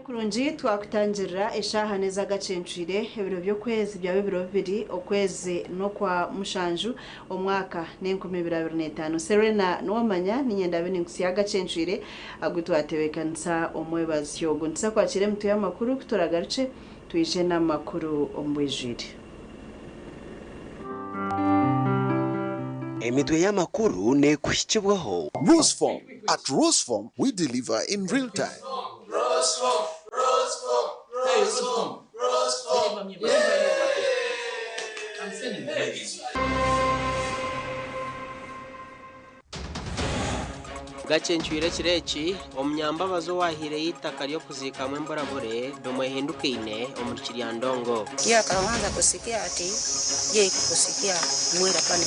kurungi twakutangira eshaha neza gacencire ebiro byokwezi bya 2022 okwezi no kwa mushanju omwaka ne2025 Serena Nwamanya ninyenda bene nkusiya gacencire agutwatebekanisa omwebazyo gunsa kwakire mtu y'amakuru kutoragaruce tuyije n'amakuru ombwijire Emitwe y'amakuru ne kuhikibwaho Roseform. At Roseform, we deliver in real time. Roseform. I'm sending it. Gacencwire kireki omnyambabazo wahire yitaka ryo kuzikamwe mborabure domwe hindukine omurikiri ya ndongo kia kawanza kusikia ati je kusikia mwera pane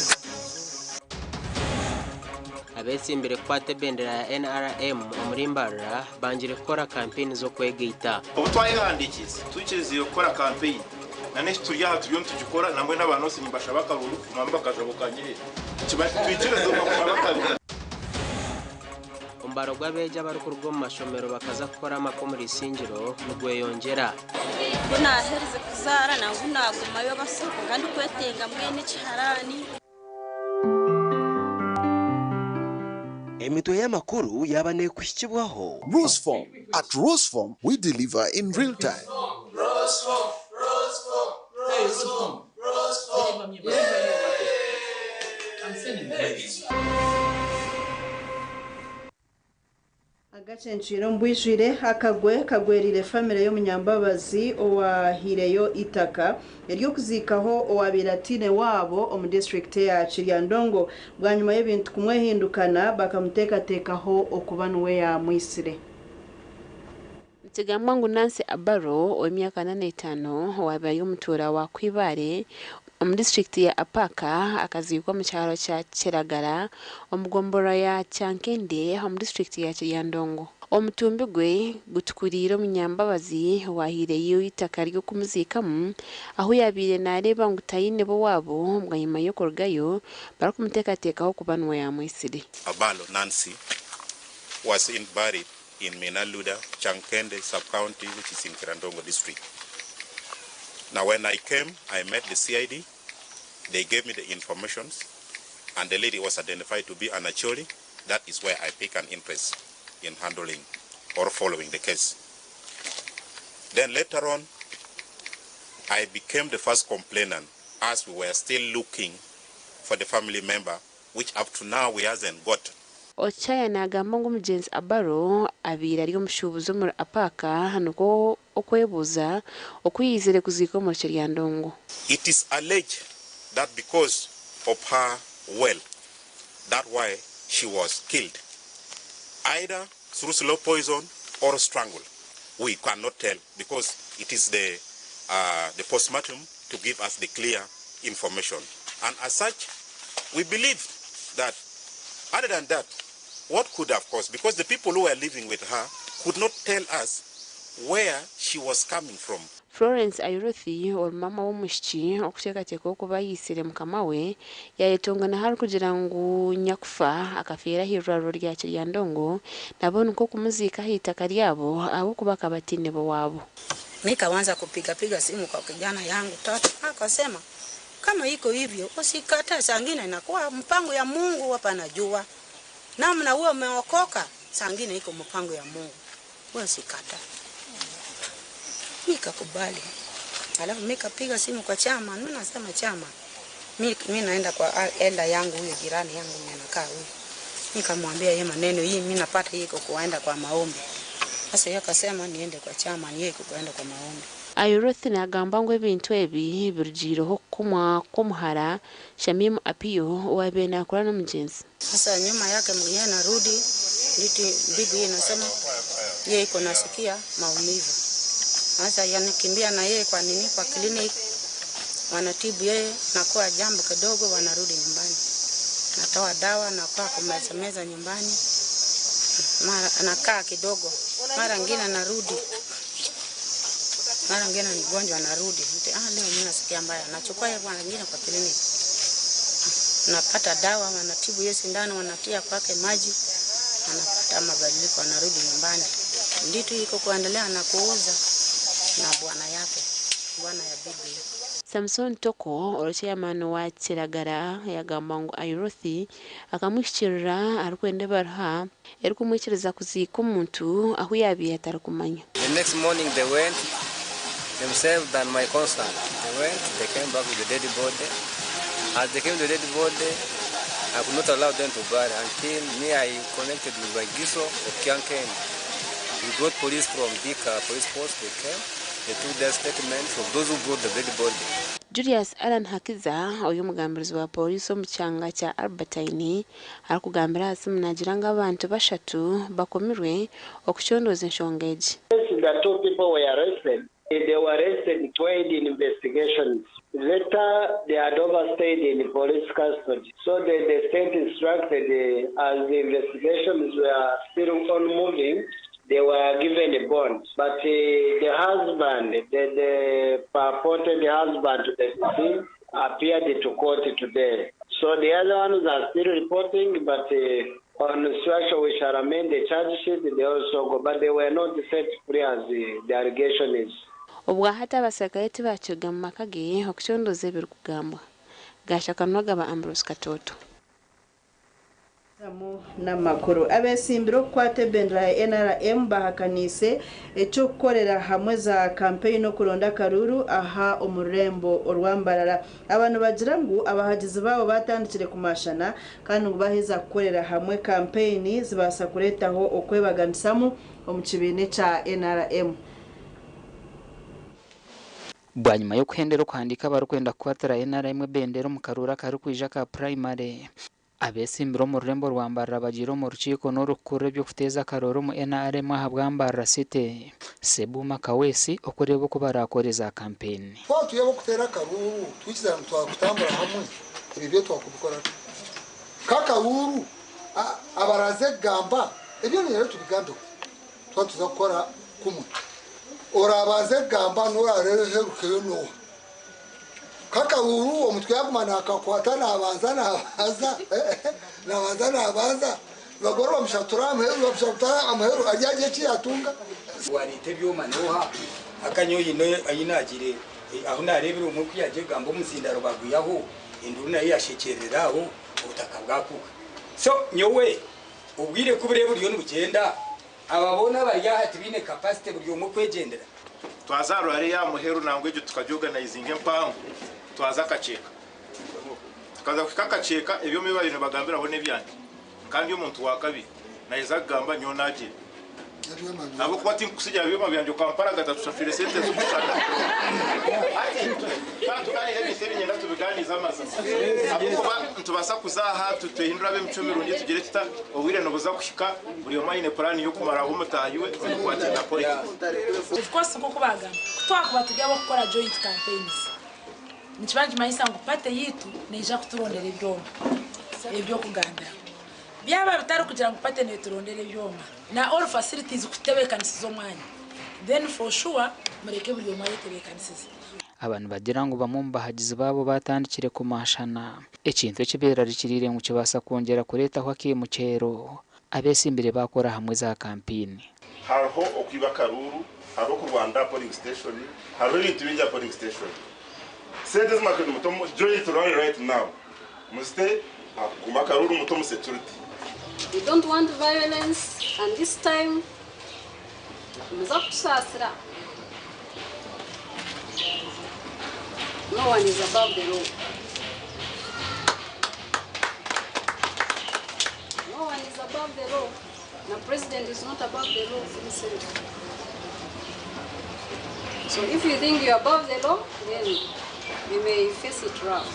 abetse imbere kwate bendera ya NRM omurimbara banjire gukora campaign zo kwegeita ubutwayihandikiza tukizi gukora campaign nane turiya turiyo tugikora namwe n'abantu bose nibasha bakaruru mamba kajabo kangire twikire zo bakabakabira Ombaro gwabeja bari ku rwo mashomero bakaza gukora amakomuri singiro n'ugweyongera Bunaherize kuzara na bunaguma yo basoko kandi kwetenga mwene kiharani Emitwe y'amakuru yabane kuhikibwaho Roseform. At Roseform, we deliver in real time. Roseform. I'm sending it. Agacenciro mbwijire kagwerire family yo munyambabazi owahireyo itaka eryo kuzikaho owabiratine wabo omu district ya Kiryandongo bwanyuma y'ebintu kumwe hindukana bakamutekatekaho okubanwe ya mwisire Tigamba ngu Nancy Abaro w'emyaka 85 wabaye umutura wa Kwibare omu district ya Apaka akazikwa mu cyaro cya Kiragara omugombora ya Cyankende omu district ya Kiryandongo omutumbi gwe gutukurira munyambabazi wahireyo itaka ryo kumuzikamu aho yabire nareba ngo tayine bo wabo bwanyuma yo korgayo barakumutekatekaho kubanwa ya mwisiri Abalo Nancy was buried in Menaluda, Chankende sub-county, which is in Kirandongo district. Now when I came, I met the CID. They gave me the information, and the lady was identified to be Anacholi. That is where I take an interest in handling or following the case. Then later on, I became the first complainant as we were still looking for the family member, which up to now we hasn't got. Ochaya nagamba ngo mugenzi Abaro abira ari omushubuzo muri Apaka nuko okwebuza okuyizere kuziko mu Kiryandongo. It is alleged that because of her well, that why she was killed, either through slow poison or strangle. We cannot tell because it is the postmortem to give us the clear information. And as such, we believe that other than that, what could have caused, because the people who were living with her could not tell us where she was coming from. Florence Ayuruthi or mama w'umushiki okutekateka okuba yisire mukama we yayetongana hari kugira ngo nyakufa akafera hirwaro rya Kiryandongo nabona uko kumuzika hitaka ryabo abo kubaka batine bo wabo. Nikaanza kupiga simu kwa kijana yangu tatu akasema kama iko hivyo usikata sangine inakuwa mpango ya Mungu hapa najua. Namna wewe umeokoka sangine iko mpango ya Mungu. Wewe usikata. Nikakubali. Alafu nikapiga simu kwa chama, mimi nasema chama. Mimi naenda kwa elda yangu huyo jirani yangu anakaa huyo. Nikamwambia yeye maneno hii mimi napata hii kuenda kwa maombi. Sasa yeye akasema niende kwa chama, yeye kuenda kwa maombi. Ayuruthi nagamba ngo ebintu ebi birjiroho kumuhara Shamim Apio wabena kula no mugenzi. Sasa nyuma yake mwenyewe narudi nditi bibi inasema yeye iko nasikia maumivu. Sasa yanakimbia na yeye kwa nini kwa clinic. Wanatibu yeye na kwa jambo kidogo wanarudi nyumbani. Natoa dawa na kwa kumeza nyumbani. Mara anakaa kidogo. Mara ngine anarudi. Mara ngine ni mgonjwa anarudi. Leo mimi nasikia mbaya. Nachukua yeye mara ngine kwa clinic. Napata dawa, wanatibu yeye sindano, wanatia kwake maji. Anapata mabadiliko, anarudi nyumbani. Nditu iko kuendelea na kuuza na bwana yake, bwana ya bibi. Samson Toko chairman wa Kiragara yagamba ngo Airothi akamwishirira arikwende barha erikumwikiriza kuzika umuntu aho yabiye atarikumanya. The next morning they went themselves than my concern. They came back with the dead body. As they came to the dead body, I could not allow them to bury until me I connected with my Giso of Kianken. We got police from Dika police post. They came. They took their statements of those who brought the dead body. Julius Alan Hakiza uyu mugambirizi wa polisi mu cyanga cya Albertine arakugambira hasi munagiranga abantu bashatu bakomirwe okucyondoza enshongeji. The two people were arrested. They were arrested to aid in investigations. Later, they had overstayed in police custody. So the state instructed, as the investigations were still ongoing, they were given a bond. But the husband, the purported husband to the deceased, appeared to court today. So the other ones are still reporting, but on instruction we shall amend the charge sheet. They also go, but they were not set free as the allegation is. Ubwa hata abasakayeti bacyuga mu makage okucyondoza ebirikugambwa gashakanwaga ba Ambrose Katoto. N'amakuru abesimbiro kwate bendera ya NRM bahakanise ecyo gukorera hamwe za campaign no kuronda karuru aha umurembo orwambarara abantu bagira ngo abahagizi babo batandikire kumashana kandi ngo baheza gukorera hamwe campaign zibasa kuretaho okwebaganisamu omukibine cha NRM. Bwanyuma yo kuhendera kwandika barukwenda kwatara NRM bendera mu karura kari kwija ka primary abesimbiro mu rurembo rwambarara bagiro mu rukiko n'urukure byo kuteza karoro mu NRM ahabwambarara site Sebuma Kawesi okureba ko barakoreza campaign. Kwa tuyebo kutera karuru twikiza twakutambura hamwe ibyo twakubikora kaka uru abaraze gamba ibyo rero tubigambe twatuza gukora kumwe orabaze gamba n'urarere herukeyo no kaka uru umutwe yagumana akakwata nabanza bagoro bamushatura amheru ajaje kiyatunga warite byoma noha akanyoyi no ayinagire aho narebera umukwi yaje gamba umuzindaro bagwiyaho induru nayo yashekereraho ubutaka bwakuka so nyowe ubwire kubire buriyo n'ugenda ababona bariyahati bine capacity buriyo mukwegendera twazaro hari ya muheru nangwe cyo tukajoganizinga mpango twaza kaceka tukaza kukakaceka ibyo miba bintu bagambira aho nebyandi kandi umuntu wakabi naiza gamba nyonaje abo kwati kusija byo mabyanjo kampara gatatu safire sente z'umushaka kandi kandi hebi sebi nyenda tubiganiza amaza abo kuba ntubasa kuzaha tutuhindura be micomero ndi tugire tuta obwire no buza kushika buri mayine plan yo kumara aho mutahiwe kwati na politics of course ko kubagamba twakuba tujya gukora joint campaigns nikibanji mayisa ngo pate yitu neja kuturondera ibyo kuganda byaba bitari kugira ngo pate ne turondere byoma na all facilities kutebekanisiza omwanya then for sure mureke buri omwanya tebekanisiza abantu bagira ngo bamumba hagize babo batandikire kumashana ekintu kibera rikirire ngo kibasa kongera kureta kwa kimucero abesimbire bakora hamwe za campaign hariho okwiba karuru hariho ku Rwanda polling station hariho ibintu bijya polling station sente z'amakuru mutomo join to run right now muste kumakaruru mutomo security. We don't want violence, and this time muzakusasira. No one is above the law. No one is above the law. The president is not above the law for himself. So if you think you're above the law, then you may face it rough.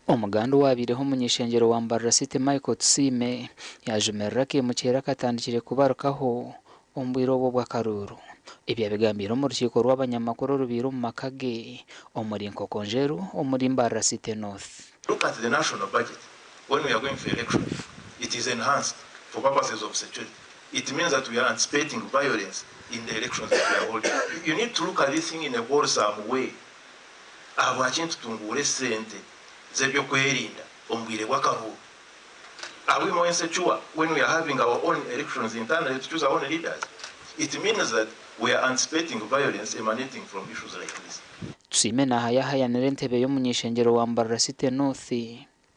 Omuganda wabireho munyeshengero wambarira site Michael Tsime yajumerera ke mukera katandikire kubarukaho ombwiro bwo bwa karuru ibyo bigambiro mu rukiko rw'abanyamakuru rubiri mu makage omuri Nkokonjeru omuri Mbarara City North. Look at the national budget. When we are going for election, it is enhanced for purposes of security. It means that we are anticipating violence in the elections that we are holding. You need to look at this thing in a wholesome way. Abakintu tungure sente zebyo kwerinda ombwire bw'akaruhu. Are we more insecure when we are having our own elections internally to choose our own leaders? It means that we are anticipating violence emanating from issues like this. Tusime na hayahayanire ntebe yo munyishengero wa Mbarara City North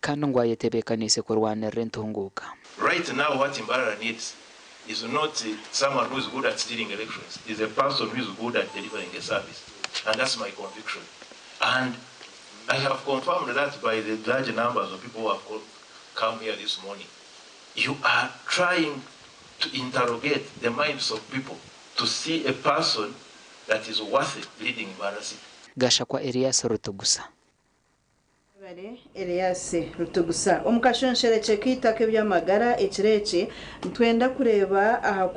kandi ngo ayetebekanise kurwanira ntunguka. Right now what Mbarara needs is not someone who is good at stealing elections. Is a person who is good at delivering a service. And that's my conviction. And I have confirmed that by the large numbers of people who have come here this morning. You are trying to interrogate the minds of people to see a person that is worthy leading Mbarara City. Gashakwa Elias Rutugusa. Elias Rutugusa omukashonshereke kitake byamagara ekireki ntwenda kureba aha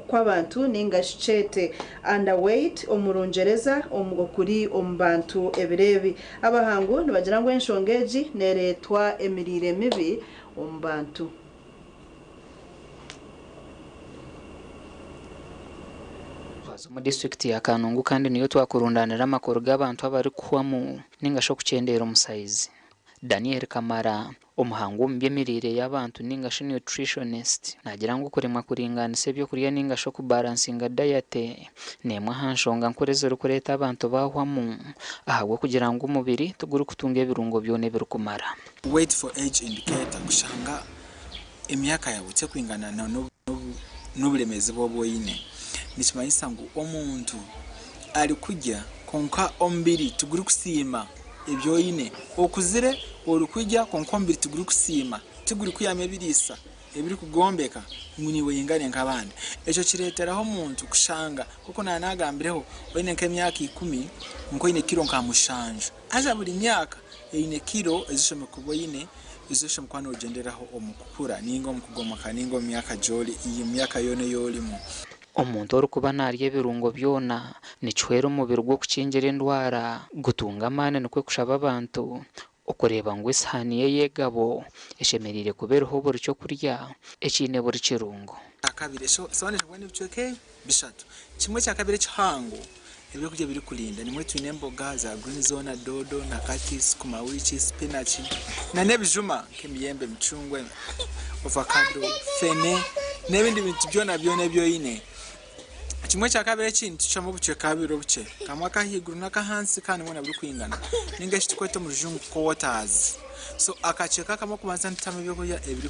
kw'abantu ningashicete underweight omurungereza omugokuri ombantu ebirebi abahangu nibagira ngo enshongeji neretwa emirire mibi ombantu. Mu district ya Kanungu kandi niyo twakurundanira amakuru g'abantu abari kuhwamu ningasho kucendera omusaizi. Daniel Kamara umuhango mu byemirire y'abantu ningasho nutritionist nagira ngo kuremwa kuringanisa byo kurya ningasho ku balancinga diet nemwe hanshonga nkoreze rukureta abantu bahwamu ahagwe kugira ngo umubiri tuguru kutunga ebirungo byone birukumara. Wait for age indicator kushanga emyaka yawe cyo kwingana n'uburemezi bw'oboyine. Nichimanyisa ngo omuntu ari kujya konka ombiri tuguri kusima ibyo yine okuzire ori kujya konka ombiri tuguri kusima tuguri kuyame birisa ebiri kugombeka muniwe yingane nk'abandi eco kireteraho omuntu kushanga kuko nanagambireho oyine nk'emyaka 10 nko ine kilo nkamushanja aza buri myaka ine kilo ezishome kuboyine izishome kwana ogenderaho omukukura ningo omukugomaka ningo myaka joli iyi myaka yone yolimo. Omuntu orukuba narya ebirungo byona nichwera umubiri gwo kukingira endwara gutunga amane nikwe kushaba abantu okureba ngo isahani ye yegabo eshemerire kubereho buri cyo kurya ekine buri kirungo. Akabire sobanisha ngo nibicweke bishatu kimwe cya kabire cyango ebyo kujya biri kulinda nimwe twine emboga za green zone dodo na kakis kumawichi spinach na nebijuma kemiyembe micungwe avocado fene nebindi bintu byona byone byoyine. Kimwe cya kabiri kintu cyamo buce kabiro buce kamwa kahiguru nakahansi kandi mwana buri kwingana ningashi tukweto mu jungu quarters so akacheka kama kubanza ntame byo kurya ebiri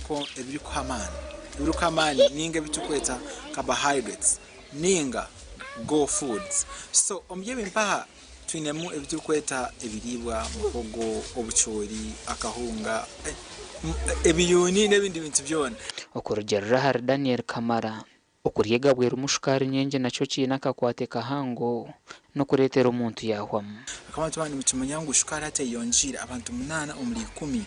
ku hamani ninga bitukweta carbohydrates ninga go foods so omye bimpaha twinemu ebitukweta ebiribwa muhogo obuchori akahunga ebiyuni nebindi bintu byone. Okurugera har Daniel Kamara okuryega bwera umushukari nyenje naco kina kakwate kahango no kuretera omuntu yahwamu. Akabantu bandi mukimanya ngo ushukari ate yonjira abantu 8 omuri 10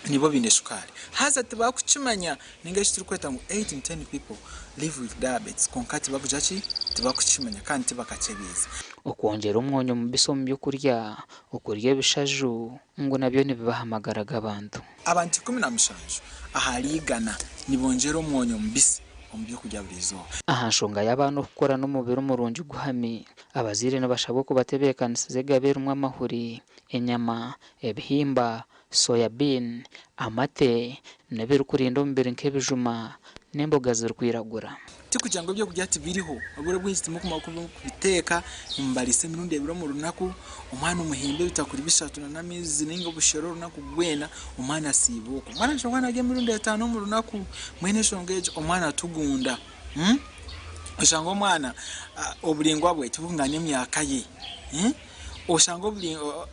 nibo bine shukari haza tibakuchimanya ningashi turikweta ngo 8 in 10 people live with diabetes konkati bakujachi tibakuchimanya kandi tibakachebeza. Okwongera umwonyo mu bisomo byo kurya okurya bishaju ngo nabyo nibibahamagara abantu 17 ahaligana nibongera umwonyo mbisi ombyo kujya burizo ahashonga y'abantu gukora n'umubiri umurungi guhami abazire n'abashabo kubatebekanisize gabera amahuri enyama ebihimba soyabin amate nabiru kurinda umubiri nk'ebijuma nemboga zirkwiragura tikugira ngo byo kujya tibiriho abura bwinshi mu kubiteka imbarise mirundi ebiro mu runaku umwana umuhimbe bitakuri bishatu na mizi ningo bushero runaku gwena umwana sibuko mwana shongana ajye mirundi 5 mu runaku mwene shongeje umwana atugunda ushango mwana oburingwa bwe tubunganye myaka ye oshango buringo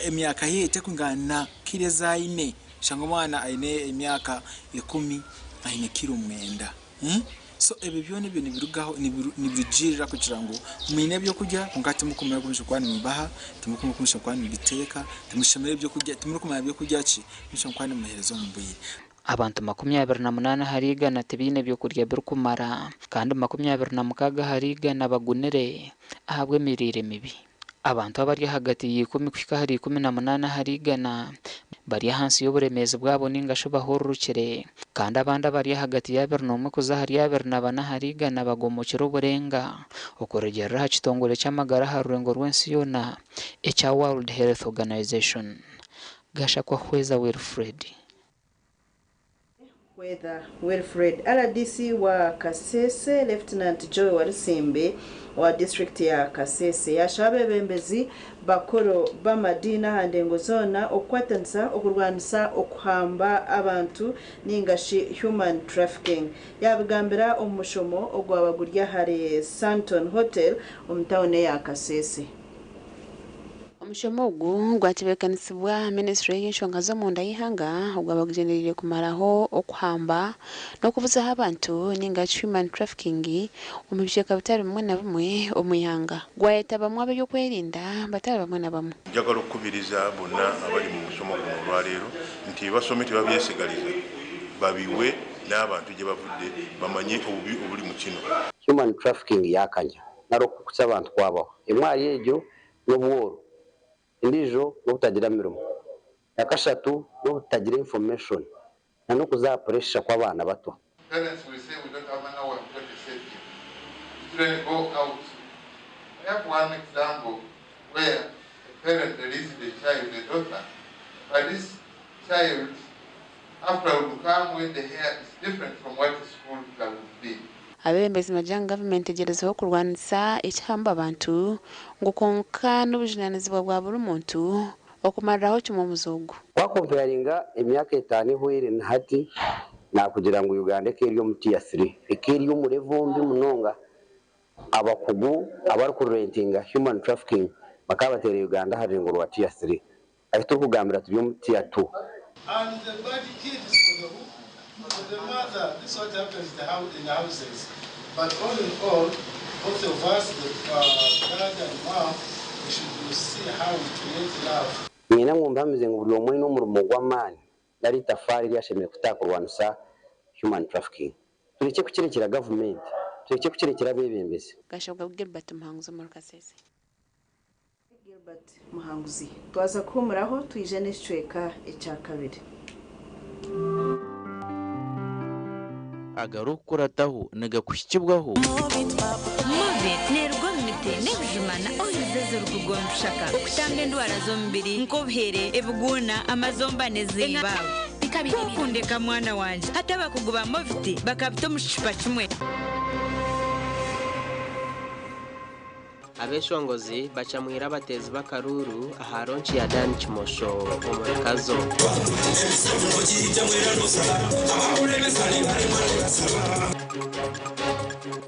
emyaka ye tekungana kireza ine shango mwana aine emyaka 10 aine kilo 9 so ebe byone bintu birugaho nibijirira kugira ngo mwine byo kujya ngati mukomeye kumisha kwani mubaha tumukomeye kumisha kwani biteka tumushemere byo kujya tumukomeye byo kujya ki misha kwani muherezo mubiri abantu 28 harigana tibine byo kurya birukumara kandi 26 harigana bagunere ahabwe mirire mibi. Abantu abari hagati y'ikumi kwika hari 18 harigana bari hansi y'uburemezi bwabo ningasho bahorurukire kandi abandi bari hagati ya 21 kuza hari ya 24 harigana bagomokera uburenga ukoregera hakitongole cy'amagara harurengo rwensi yona echa World Health Organization. Gasha kwa Hweza Wilfred RDC wa Kasese Lieutenant Joy Warisimbe wa district ya Kasese yashabe bembezi bakoro bamadina handengo zona okwatansa okurwanisa okuhamba abantu ningashi human trafficking yabigambira omushomo ogwabagurya hari Santon Hotel omutawone ya Kasese. Omushomogu gwatebekanisibwa Ministry y'Enshonga zo munda y'ihanga ogwabagujenerire kumaraho okuhamba no kubuza abantu ninga human trafficking omubisheka bitari bimwe na bimwe omuyanga gwayeta bamwe abyo kwerinda batari bamwe na bamwe. Njagala okubiriza bonna abali mu mushomogu olwaleero nti basomete babyesigalize babiwe n'abantu gye bavudde bamanye obubi obuli mu kino. Human trafficking yakanya narokukusa abantu kwabaho emwali ejo n'obuworo indijo no kutagira mirimo yakashatu no kutagira information na no kuza pressure kwa bana bato. Parents will say we don't have an hour to save you. Children go out. I have one example where a parent released the child, the daughter, but this child after would come when the hair is different from what the school would be. Abembezi majanga government egerezaho kurwanisa icyamba abantu ngo konka n'ubujinanizibwa bwa buri muntu okumaraho cyuma muzugu. Wakomparinga emyaka 5 ihwire na hati na kugira ngo Uganda keriyo muti ya 3 ekeriyo murevombi munonga abakugu abari ku rentinga human trafficking bakabatera Uganda hari ngo rwati ya 3 ahita kugambira tubyo muti ya 2. And the body kids for the mother, this is what happens in the houses. But all in all, both of us, the dad and mom, we should see how we create love. Nina ngumvamize ngo buri omwe n'umurumo gw'amani nari tafari ryashemeye kutakurwanisa human trafficking. Tureke kukirekera government, tureke kukirekera bebembezi. Gashobwa Gilbert Muhanguzi muri Kasese. Gilbert Muhanguzi twaza kumuraho tuyije n'icweka icya kabiri. Agarukurataho nagakushyibwaho Mobit nerwa mite nebujumana oyizezo rukugonshaka kutambe ndwara zo mbiri nkobuhere ebuguna amazomba neziba kukundeka mwana wanje hata bakuguba Mobit bakabito mushipa kimwe. Abeshongozi bacamwira batezi bakaruru aharonchi ya Dan Kimosho omurekazo.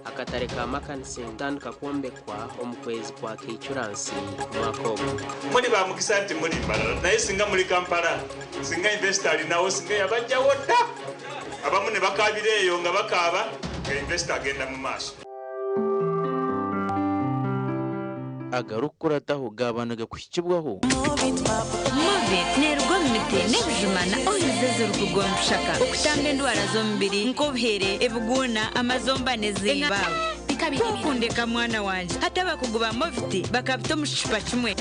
Akatare ka makanisi ntandika kwombekwa omukwezi kwa Kichuransi mwakobo. Muri ba mukisanti muri Mbarara naye singa muri Kampala singa investor nawo singa yabajja wota abamune bakabireyo nga bakaba investor agenda mu maso. Agarukurataho gabanaga kushyibwaho Mobit nerwa mite nebujumana oyizezo rukugonshaka kutambe ndwara zo mbiri nkobuhere ebuguna amazomba neziba kukundeka mwana wanje hata bakuguba Mobit bakabito mushipa kimwe.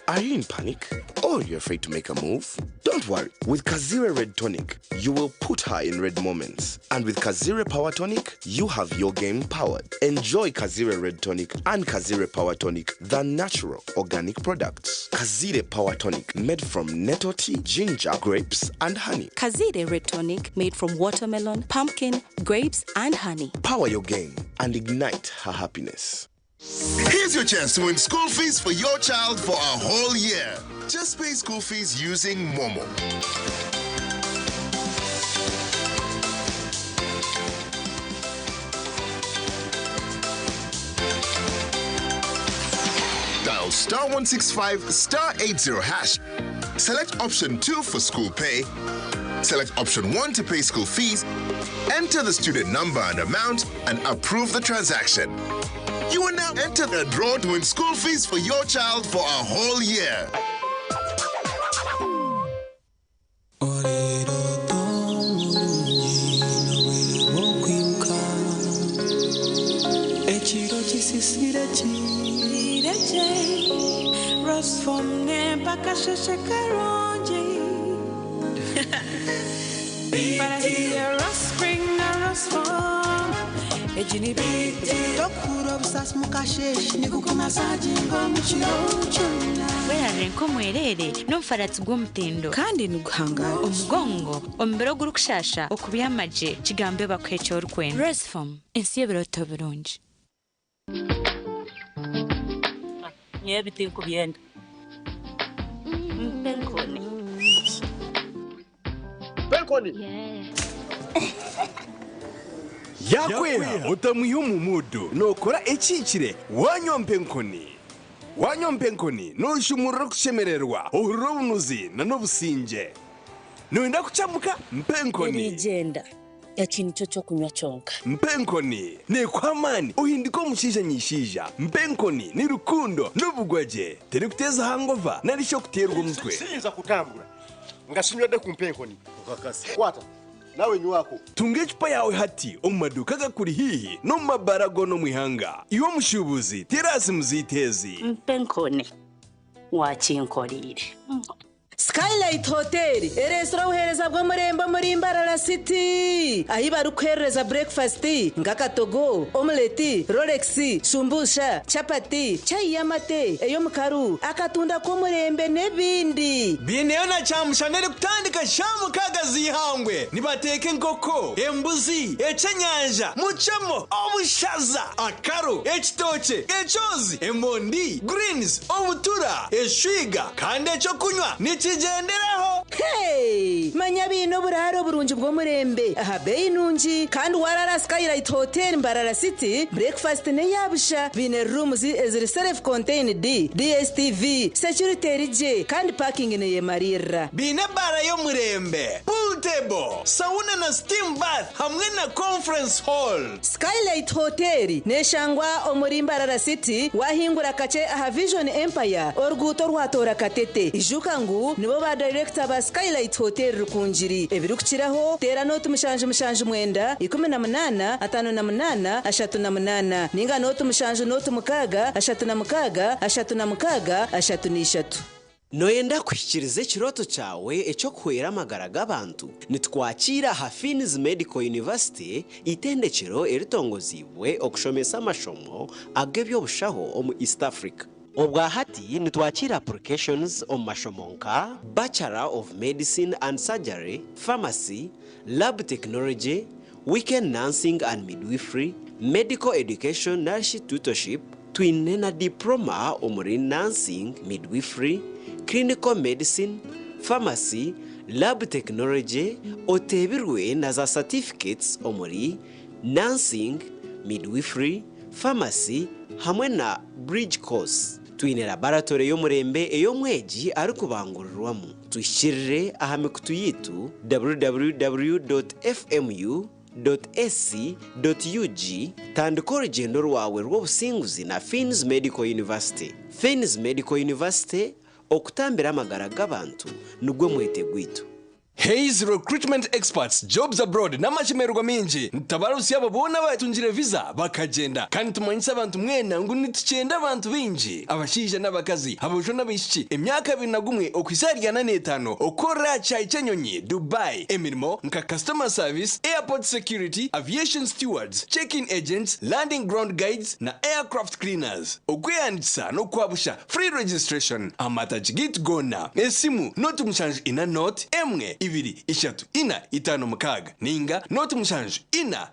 Are you in panic? Or you're afraid to make a move? Don't worry. With Kazire Red Tonic, you will put her in red moments. And with Kazire Power Tonic, you have your game powered. Enjoy Kazire Red Tonic and Kazire Power Tonic, the natural organic products. Kazire Power Tonic, made from nettle tea, ginger, grapes, and honey. Kazire Red Tonic, made from watermelon, pumpkin, grapes, and honey. Power your game and ignite her happiness. Here's your chance to win school fees for your child for a whole year. Just pay school fees using Momo. Dial *165 *80#. Select option 2 for school pay. Select option 1 to pay school fees. Enter the student number and amount and approve the transaction. You will now enter the draw to win school fees for your child for a whole year. Werare nkomwerere n'umufaratsi gw'omutendo kandi nuguhangara omugongo omumbero gurukushasha okubiya amaje kigambe bakwecho rukwenda Resform ensi y'ebiroto birungi nyebiti kubyenda Penkoni yakwera utamuye umumudu nokora ekikire wanyompe nkoni nushumurira kushemererwa urubunuzi na n'obusinge noenda kuchamuka mpenkoni nigenda yakintu cyo kunywa chonka mpenkoni ne kwamani uhindiko mushija nyishija mpenkoni ni rukundo n'ubugwaje tere kuteza hangova narisho kuterwa umutwe sinza kutambura ngashinywede ku mpenkoni ukakasi kwata nawe nywako tunge chupa yawe hati omumaduka gakuri hihi no mabarago no mwihanga iwo mushubuzi terasi muzitezi mpenkoni wakinkorire Skylight Hotel eresora uhereza bwo murembo muri Imbarara City ahi barukhereza breakfast ngakatogo omelette Rolex shumbusha chapati chai yamate eyo mukaru akatunda ko murembe nebindi bineyo na chamushanere kutandika shamu kagazi hangwe nibateke nkoko embuzi echenyanja muchemo obushaza akaro ekitoche echozi emondi greens obutura eshwiga kandi echo kunywa nikigenderaho hey manya bino buraro burunji bwo murembe aha bei nunji kandi warara Skylight Hotel Mbarara City breakfast ne yabusha bine rooms eziri self contained DSTV security rije kandi parking ne yemarira bine bara yo murembe pool table sauna na steam bath hamwe na conference hall Skylight Hotel neshangwa omuri Mbarara City wahingura kace aha Vision Empire orguto rwatora katete ijuka ngu nibo ba director ba Skylight Hotel rukunjiri ebirukiraho tera note mushanje mwenda 18 58 38 ninga note mushanje note mukaga 36 noyenda kwishikiriza ikiroto cyawe ecyo kwera amagara g'abantu nitwakira Hafins Medical University itendekero eritongozibwe okushomesa amashomo agebyobushaho omu East Africa obwa hati nitwakira applications omu mashomonka Bachelor of Medicine and Surgery, Pharmacy, Lab Technology, Weekend Nursing and Midwifery, Medical Education Nurse Tutorship, twine na diploma omuri Nursing, Midwifery, Clinical Medicine, Pharmacy, Lab Technology, otebirwe na za certificates omuri Nursing, Midwifery, Pharmacy, hamwe na Bridge Course. Twine laboratory yo murembe eyo mweji ari kubangurirwamo twishirire ahamikutu yitu www.fmu.ac.ug tandika urugendo rwawe rw'obusinguzi na Fins Medical University. Fins Medical University okutambira amagara g'abantu nugwe mwete gwitu. Hayes Recruitment Experts Jobs Abroad n'amashemerwa minji ntabarusi yabo bona batunjire visa bakagenda kandi tumanyisa abantu mwena ngo nitucenda abantu binji abashije n'abakazi abojo n'abishiki emyaka 21 okwisarya na 5 okora chai chenyonyi Dubai emirimo nka customer service, airport security, aviation stewards, check-in agents, landing ground guides na aircraft cleaners okweyandisa no kwabusha free registration amatagit gona esimu notu mshanje ina note emwe ibiri ishatu ina itano mukaga ninga notu mshanje ina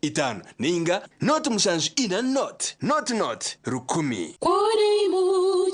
itano ninga notu mshanje ina not rukumi Kuri mu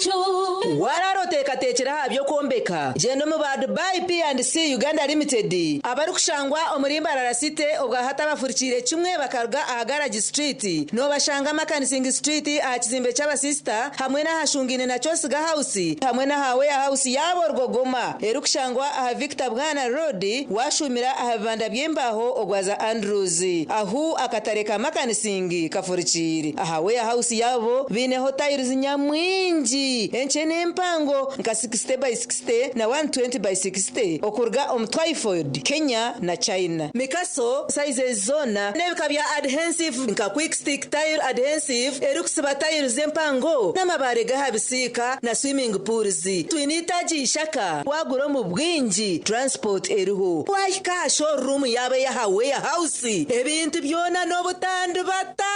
wararoteekateekera byo kwombeka genda mu ba Dubai P&C Uganda Limited abari kushangwa omurimbarara site obwa hata bafurikire kimwe bakaruga aha Garage Street no bashanga Makanising Street aha kizimbe cy'abasista hamwe na hashungine na Cyosiga House hamwe na hawe house yabo Rwogoma erukushangwa aha Victor Bwana Road washumira aha banda byembaho ogwaza Andrews ahu akatareka Makanising kafurikire aha we house yabo bineho tires nyamwingi enchene mpango nka 60 by 60 na 120 by 60 okurga Twyford Kenya na China mikaso size zona nebika bya adhesive nka quick stick tire adhesive erukusiba tires zempango namabare gahabisika na swimming pools twinitaji shaka waguro mu bwinji transport eruho wahika showroom yabe ya hawe house ebintu byona no butandu bata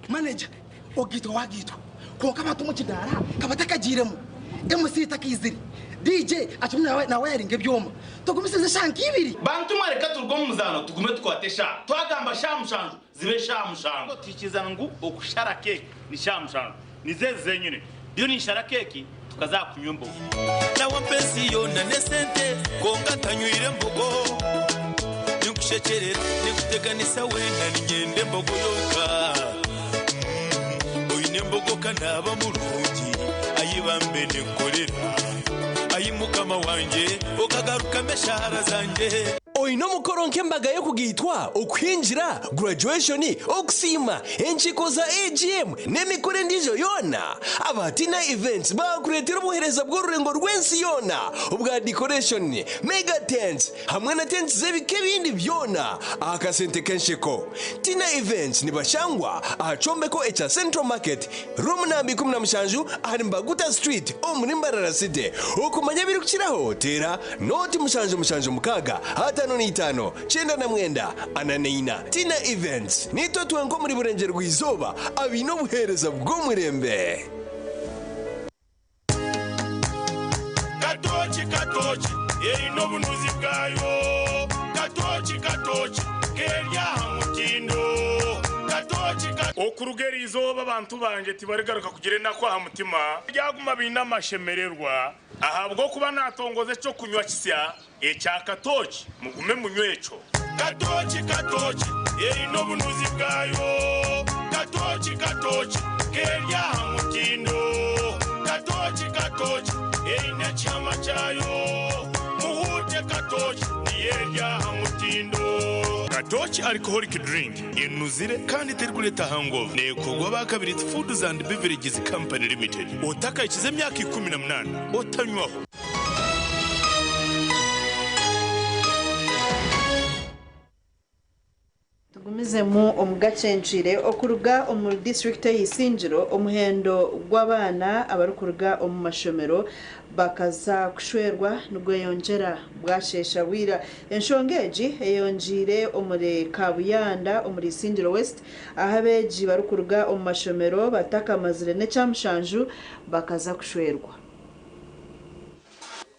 manager ogito wagito ko kama tumukidara kabatakagiremo MC takiziri DJ achumna na wiring ebyoma tugumisize shanki ibiri bantu mareka turgo muzano tugume twatesha twagamba shamushanju zibe shamushanju tikizana ngu okushara cake ni shamushanju nizeze zenyine byo ni shara cake tukazakunywa mbogo na wampesi yona nesente konga tanyuire mbogo nikushekerera nikuteganisa wenda ningende mbogo yoka oyine mbogo kanaba mulungi ayibambe nekorera ayimukama wanje okagaruka meshara zanje oyino mukoronke mbaga yo kugitwa okwinjira graduation okusima enchiko za AGM nemikore ndijo yona abatina events bakuretera obuhereza bw'orurengo rwensi yona obwa decoration mega tents hamwe na tents zebike bindi byona akasente kenshiko tina events nibashangwa achombeko echa Central Market room nambi 17 ahari Mbaguta Street omurimbarara city okumanya biri kukiraho tera noti mushanju mukaga hata no nitano chenda na mwenda ananeina tina events nito twenko muri burengero rw'izoba abino buhereza bwo murembe katochi erino bunuzi bwayo katochi kerya hamutindo katochi okurugera izoba abantu banje tibarigaruka kugire nakwa hamutima byaguma binamashemererwa ahabwo kuba natongoze cyo kunywa kisya echa katochi mugume munywecho katochi erino bunuzi bwayo katochi kerya hamutindo katochi erina chama chayo muhuje katochi yerya hamutindo katochi alcoholic drink inuzire kandi terkuleta hangover nekogwa bakabiri Foods and Beverages Company Limited otaka ikize myaka 18 otanywaho tugumize mu omugacencire okuruga omu district y'Isingiro omuhendo gw'abana abarukuruga omu mashomero bakaza kushwerwa nugweyongera bwashesha wira enshongeji eyonjire omure Kabuyanda omuri Isingiro West ahabeji barukuruga omu mashomero batakamazire ne chamushanju bakaza kushwerwa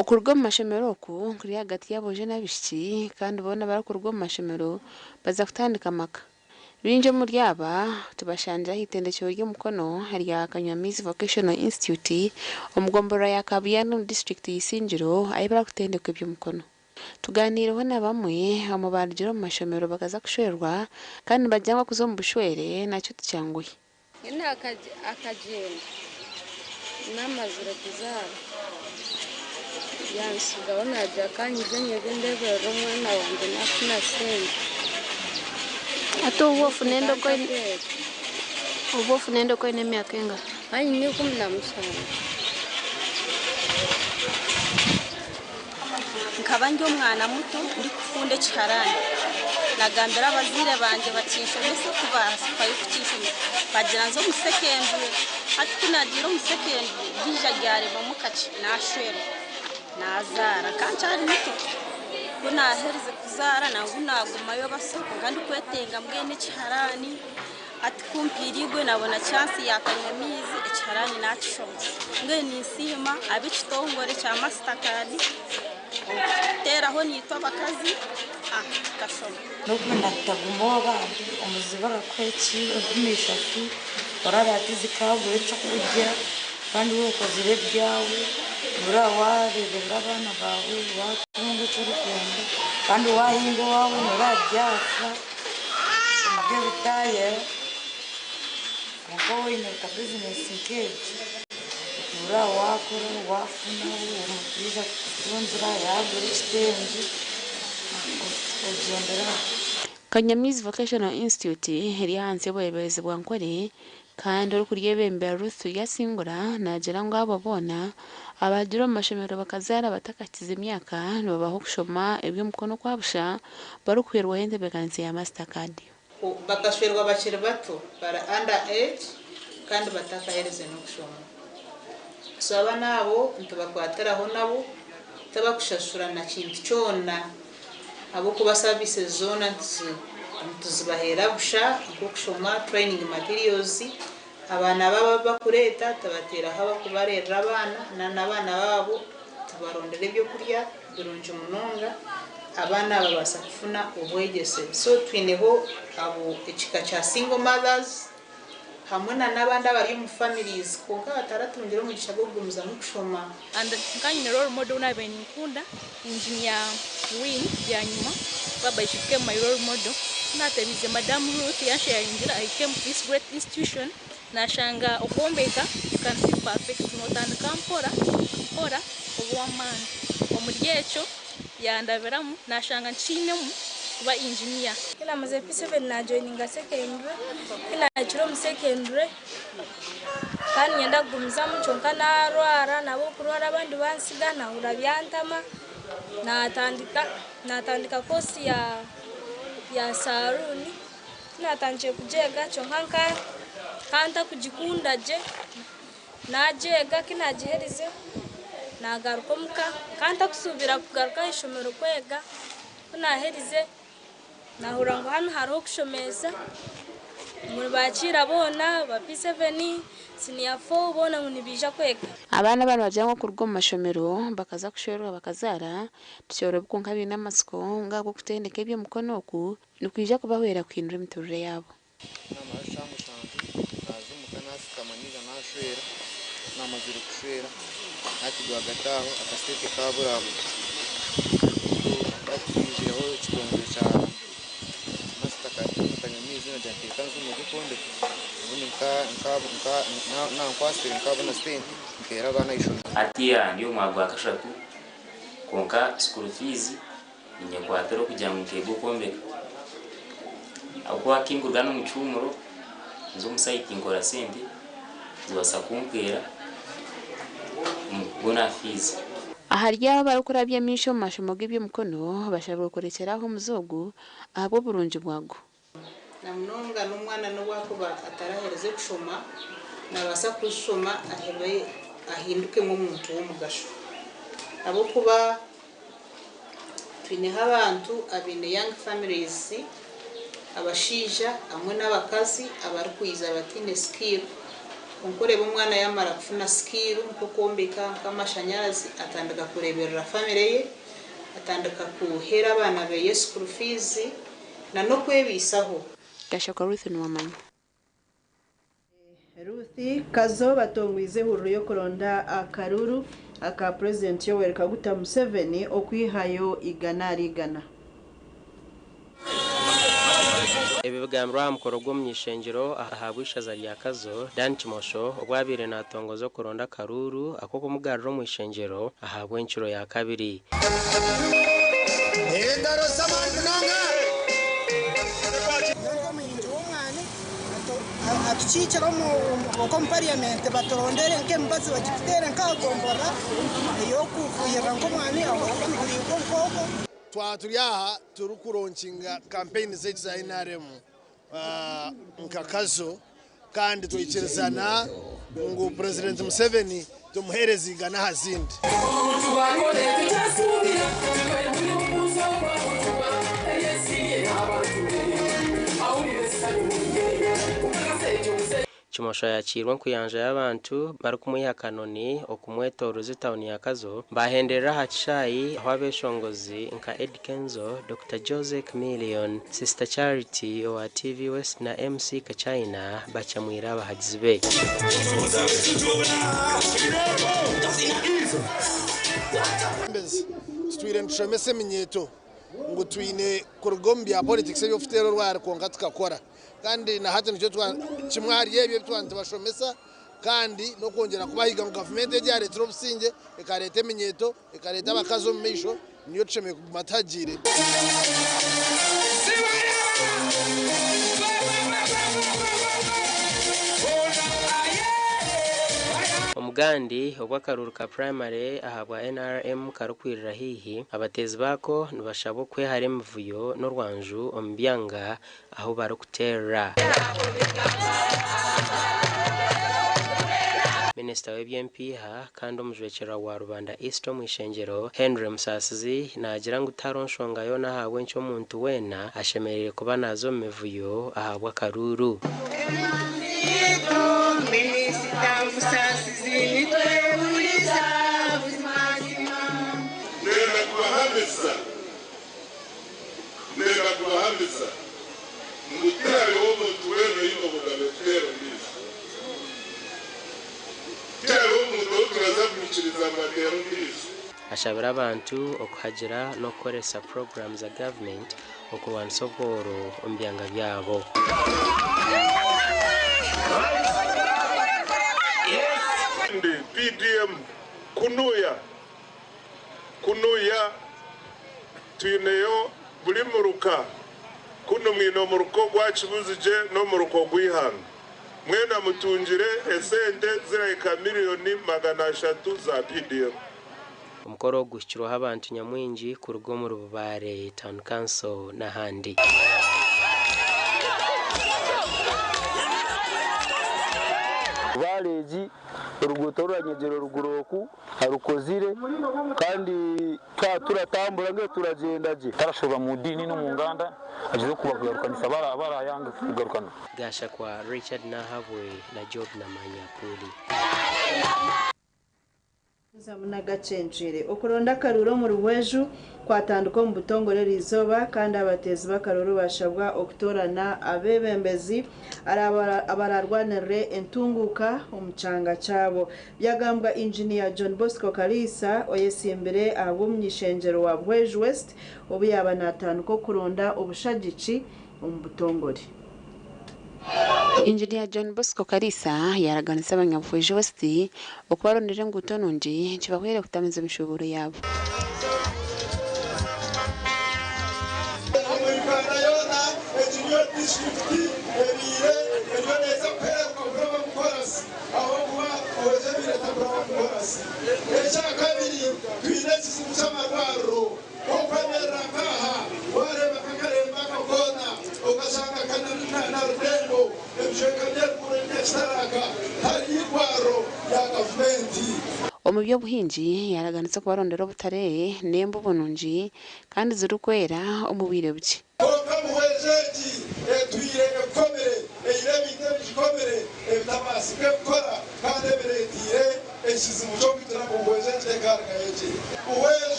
okurwa mu mashomero ku kuri hagati y'aboje n'abishiki kandi bona barakurwa mu mashomero baza kutandika amaka binje muri aba tubashanja hitendekero ry'umukono hari ya Kanyamizi Vocational Institute omugombora ya Kabuyanda mu district y'Isingiro ayibara kutendeka by'umukono tuganireho na bamwe amubandiro mu mashomero bakaza kushwerwa kandi bajyangwa kuzo mu bushwere nacyo tucyanguye ina akagenda namazira kuzara yansigaho najya kanyize nyege ndebera umwana wanjye nakuna sente ato ubofu nendo ko ine myaka enga ayi ni 15 nkaba ndi umwana muto ndi kufunde kiharani nagambira abazire banje bacisha bese kubasa kwayukisha bagira nzo musekembe ati kunagira umusekembe gija gyare bamukaci nashwero nazara kanchari muto kunahereze kuzara nangu nagumayo basoko kandi kwetenga mbwene kiharani ati kumpirigwe nabona chance ya Kanyamizi ikiharani nacishomse ngwe nisima abicitongore cha Mastercard teraho nitwa bakazi Nokunda kutagumoba umuzibaga kweki umishatu bararati zikabure cyo kurya kandi ukozire byawe burawarebera abana bawe watunga cyo rukunda kandi wahinga wawe murabyasa ibyo bitaye ngo ine ka business nk'ejo wakora wafuna umupira tunzira yagura ikitenzi Kanyamizi Vocational Institute eri hansi y'ubuyobozi bwa Nkore kandi uri kurya bembera Ruth yasingura nagira ngo abo bona abagira amashomero bakazara batakakiza imyaka nibabaho kushoma ibyo mukono kwabusha bari kuyerwa hende bekanze ya Mastercard bakashwerwa abakiri bato bara under age kandi batakahereze no kushoma so abana abo ntubakwatiraho nabo tabakushashura na kintu cyona abo kuba services zone tuzibahera busha nko kushoma training materials abana baba bakureta tabatera haba kubarera abana n'abana babo tubarondera ibyo kurya birunje munonga abana babasa kufuna ubwegese so twineho abo ekika cha single mothers hamwe n'abandi abari mu families konka bataratungira mu gishago gumuza no kushoma and nkanye role model na ben nkunda engineer win ya nyuma baba ishike my role model natebize Madam Ruth yasharingira I came to this great institution nashanga okombeka you can feel perfect notana kampora ora obwaman omuryecho yandaberamu nashanga ncinemu kuba engineer kila maze P7 na joining secondary kila chiro mu secondary kandi nyenda gumiza mu chonka narwara nabo kurwara abandi bansigana urabyantama natandika kosi ya saruni natanje kujega chonka kanta kujikunda je najega kinagiherize nagaruka muka kanta kusubira kugaruka ishomero kwega kunaherize nahura ngo hano hariho kushomeza muri bakira bona ba P7 senior 4 bona ngo nibija kwega abana bano bajyanwa ku rwo mashomero bakaza kushorwa bakazara cyoro bwonka bina masiko ngako kutendeke byo mukonoku nukwija kubahwera kwindura imiturire yabo namazire kushera nakigwa gataho akasete kaburabo batwinjiraho ikigongero cya Mastercard Kanyamizi na Janteka mu gikonde ubundi nka nkwasire nkabona stent mpera abana ishuri atiya ndiyo mwagwa kashatu konka school fees inyekwatero kugira ngo kego kombeka akwa kingurgana mu cyumuro nzo musayiti ngora sente zibasa kumpera mbona fees aharya barukura byamisho mashomo gibyo mukono bashobora gukorekeraho muzogu ahabo burunje bwago namunonga n'umwana n'wako atarahereze kushoma nabasa kushoma ahebe ahinduke mu muntu w'umugasho abo kuba twineho abantu abine young families abashija amwe n'abakazi abari kuyiza batine skill Unkureba umwana yamara kufuna skill nko kombeka nk'amashanyarazi atandika kureberera family ye atandika kuhera abana be school fees na no kwebisaho gashaka Ruth n'wamanya Ruth kazo batongwize hururo yo kuronda akaruru aka president Yoweri Kaguta Museveni okwihayo igana rigana Ebibigambirwa mukorogo myishengero ahabwishaza rya kazo Dan Kimosho ogwabire natongozo kuronda karuru akoko mugarro mwishengero ahabwe inchiro ya kabiri Endaro samantu nanga atuchichira mu parliament batorondere nke mbazi bakitere nkagombora iyo kufuyira ngo mwani aho kuri koko twaturi aha turi kuronkinga campaign zetu za NRM nkakazo kandi twikirizana ngo President Museveni tumuhereze igana hazindi Kimosho yakirwa nkuyanja y'abantu bari kumuha kanoni okumwetoroza town ya Kazo bahenderera hacishayi aho abeshongozi nka Ed Kenzo, Dr. Jose Chameleon, Sister Charity wa TV West na MC Kachina bacamwira abahagizi be. Twire nshomese minyeto ngo twine kurugombi ya politics yo futero rwari konga tukakora kandi na hati nicyo kimwari yebye twante bashomesa kandi no kongera kubahiga mu government ya retro businge ekarete minyeto ekarete abakazo mu misho niyo ceme ku matagire. Omugandi obw'akaruru ka primary ahabwa NRM karukwirira hihi abatezi bako nibashabo kwehara emivuyo n'orwanju omubyanga aho barokutera. Minister w'ebyempiha kandi omujwekera wa Rubanda East omwishengero Henry Musasizi nagira ngu taronshonga yo nahawe ncho muntu wena ashemerere kuba nazo mivuyo ahabwa karuru. Nenda kuwahamisa mutari w'omuntu wena yino mugabetero ndizo tari w'omuntu woturaza kumikiriza amatero ndizo. Ashabira abantu okuhagira no koresa programs za government okulwanisa obworo omubyanga byabo. PDM kunuya twineyo buli muruka kuno mwino muruko gwakibuzije no muruko gwihanga mwena mutungire esente ziraika miliyoni 300 za PDM. Omukoro gushyirwaho abantu nyamwingi ku rugo mu Rubare Town Council n'ahandi. Baleji uruguto ruranyegera ruguroku harukozire kandi turatambura nge turagendaje tarashoba mu dini no mu nganda agize kubagarukana barayanga kugarukana. Gasha kwa Richard Nahabwe na Job na Manyakuli. Zamuna gacenjire okuronda karuro mu ruweju kwatanduka mu butongore rizoba kandi abatezi bakaruru bashabwa okutorana abebembezi abararwanire entunguka umucanga cyabo byagambwa engineer John Bosco Kalisa oyesimbere abumnyishengero wa Bweju West obuyaba natanduka kuronda ubushagici mu butongore. Engineer John Bosco Kalisa yaraganisa abanyabweju West okubarondera nguto nungi kibahwere kutamiza imishoboro yabo. Omubyo buhinji yaraganitse kubarondera obutare nembo bonungi kandi zirukwera omubwire buki.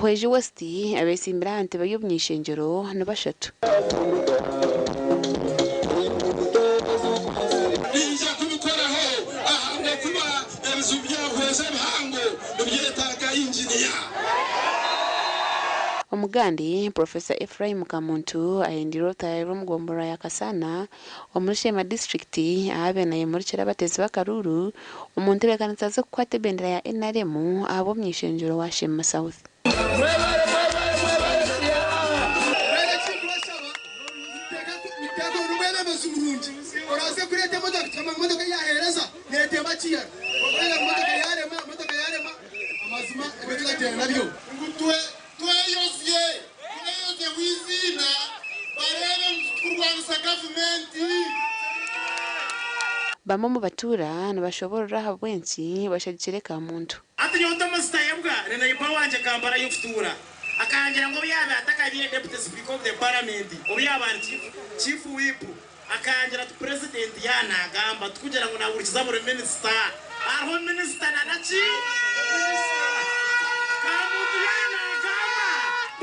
Bweju West abesimbira ante bayobnyishengero no bashatu. Omugandi Professor Ephraim Kamuntu ayindiro tayiro mugombora ya Kasana omushema district abenaye muri kira batezi bakaruru omuntu bekanitsaze kukwate bendera ya NRM abo myishengero wa Shema South. Tueyoze wizina barebe kurwanisa bamwe mu batura nibashobora habwensi bashagikireka muntu ati nyonda masitayebwa nena ipa wanje kambara yufutura akangira ngo byabe atakabiye deputy speaker of the parliament obyabandi chief whip akangira tu president yanagamba tukugera ngo naburikiza muri minister aho minister nanachi kamuntu yanagamba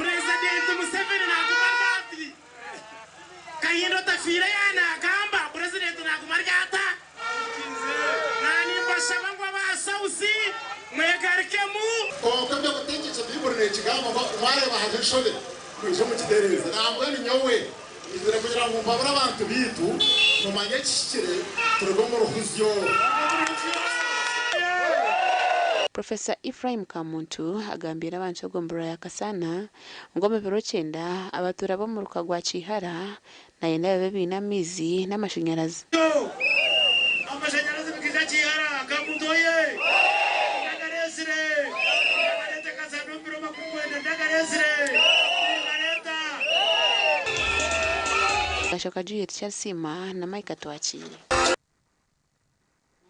president Museveni nakumarati kayindo tafira yanagamba president nakumargata nani bashaba ngo abasausi mwegarikemu okabyo gutekereje bibure kigamba mware bahagishole kuje mu kidereza ntabwo ni nyowe izira kugira ngo mbabura abantu bitu mumanye kishire turagomba ruhuzyo. Professor Ephraim Kamuntu agambira abantu gombora ya Kasana ngome biro 9 abatura bo mu ruka rwa Chihara na yenda bebina mizi n'amashanyarazi amashanyarazi bikija Chihara Kamuntoye ndagaresire ndagate kasano biro makumwenda ndagaresire Gashoka Juliet Chelsima na Mike Atwachi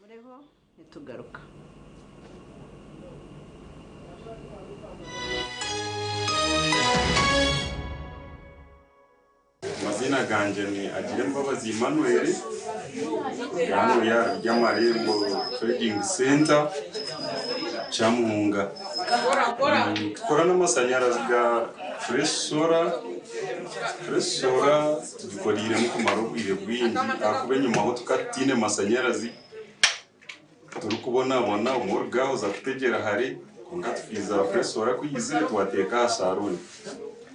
mureho nitugaruka. Mazina ganje ni Agire Mbabazi Emmanuel hano ya Ryamarembo Trading Center Chamunga tukora n'amashanyarazi ga Fresora dukorire mu kumaro kwire bwingi akube nyuma ho tukatine amashanyarazi turi kubona umurgaho za kutegera hari kungatfiza Fresora kuyizire twateka saruni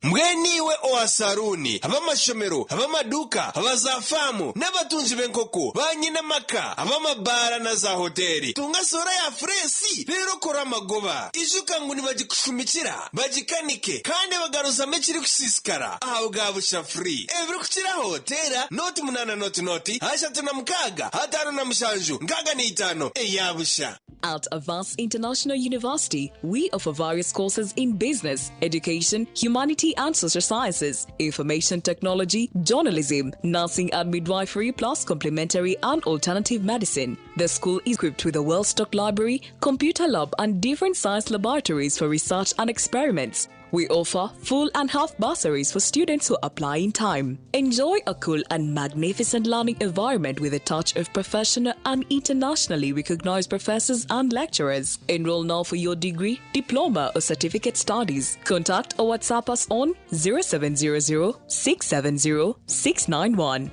Mweniwe oasaruni, abamashomero, abamaduka, abazafamu, n'abatunzi b'enkoko, banyine maka, abamabara na za hoteli. Tunga sora ya fresi, rero kora amagoba. Ijuka ngo nibagikushumikira, bagikanike, kandi bagaruza mekiri kusisikara. Aho gabusha free. Ebiri kukira hotera, noti munana noti, hashatu na mkaga, hatano na mshanju, ngaga ni 5, yabusha. At Avance International University, we offer various courses in business, education, humanity and social sciences, information technology, journalism, nursing and midwifery, plus complementary and alternative medicine. The school is equipped with a well-stocked library, computer lab and different science laboratories for research and experiments. We offer full and half bursaries for students who apply in time. Enjoy a cool and magnificent learning environment with a touch of professional and internationally recognized professors and lecturers. Enroll now for your degree, diploma or certificate studies. Contact or WhatsApp us on 0700 670 691.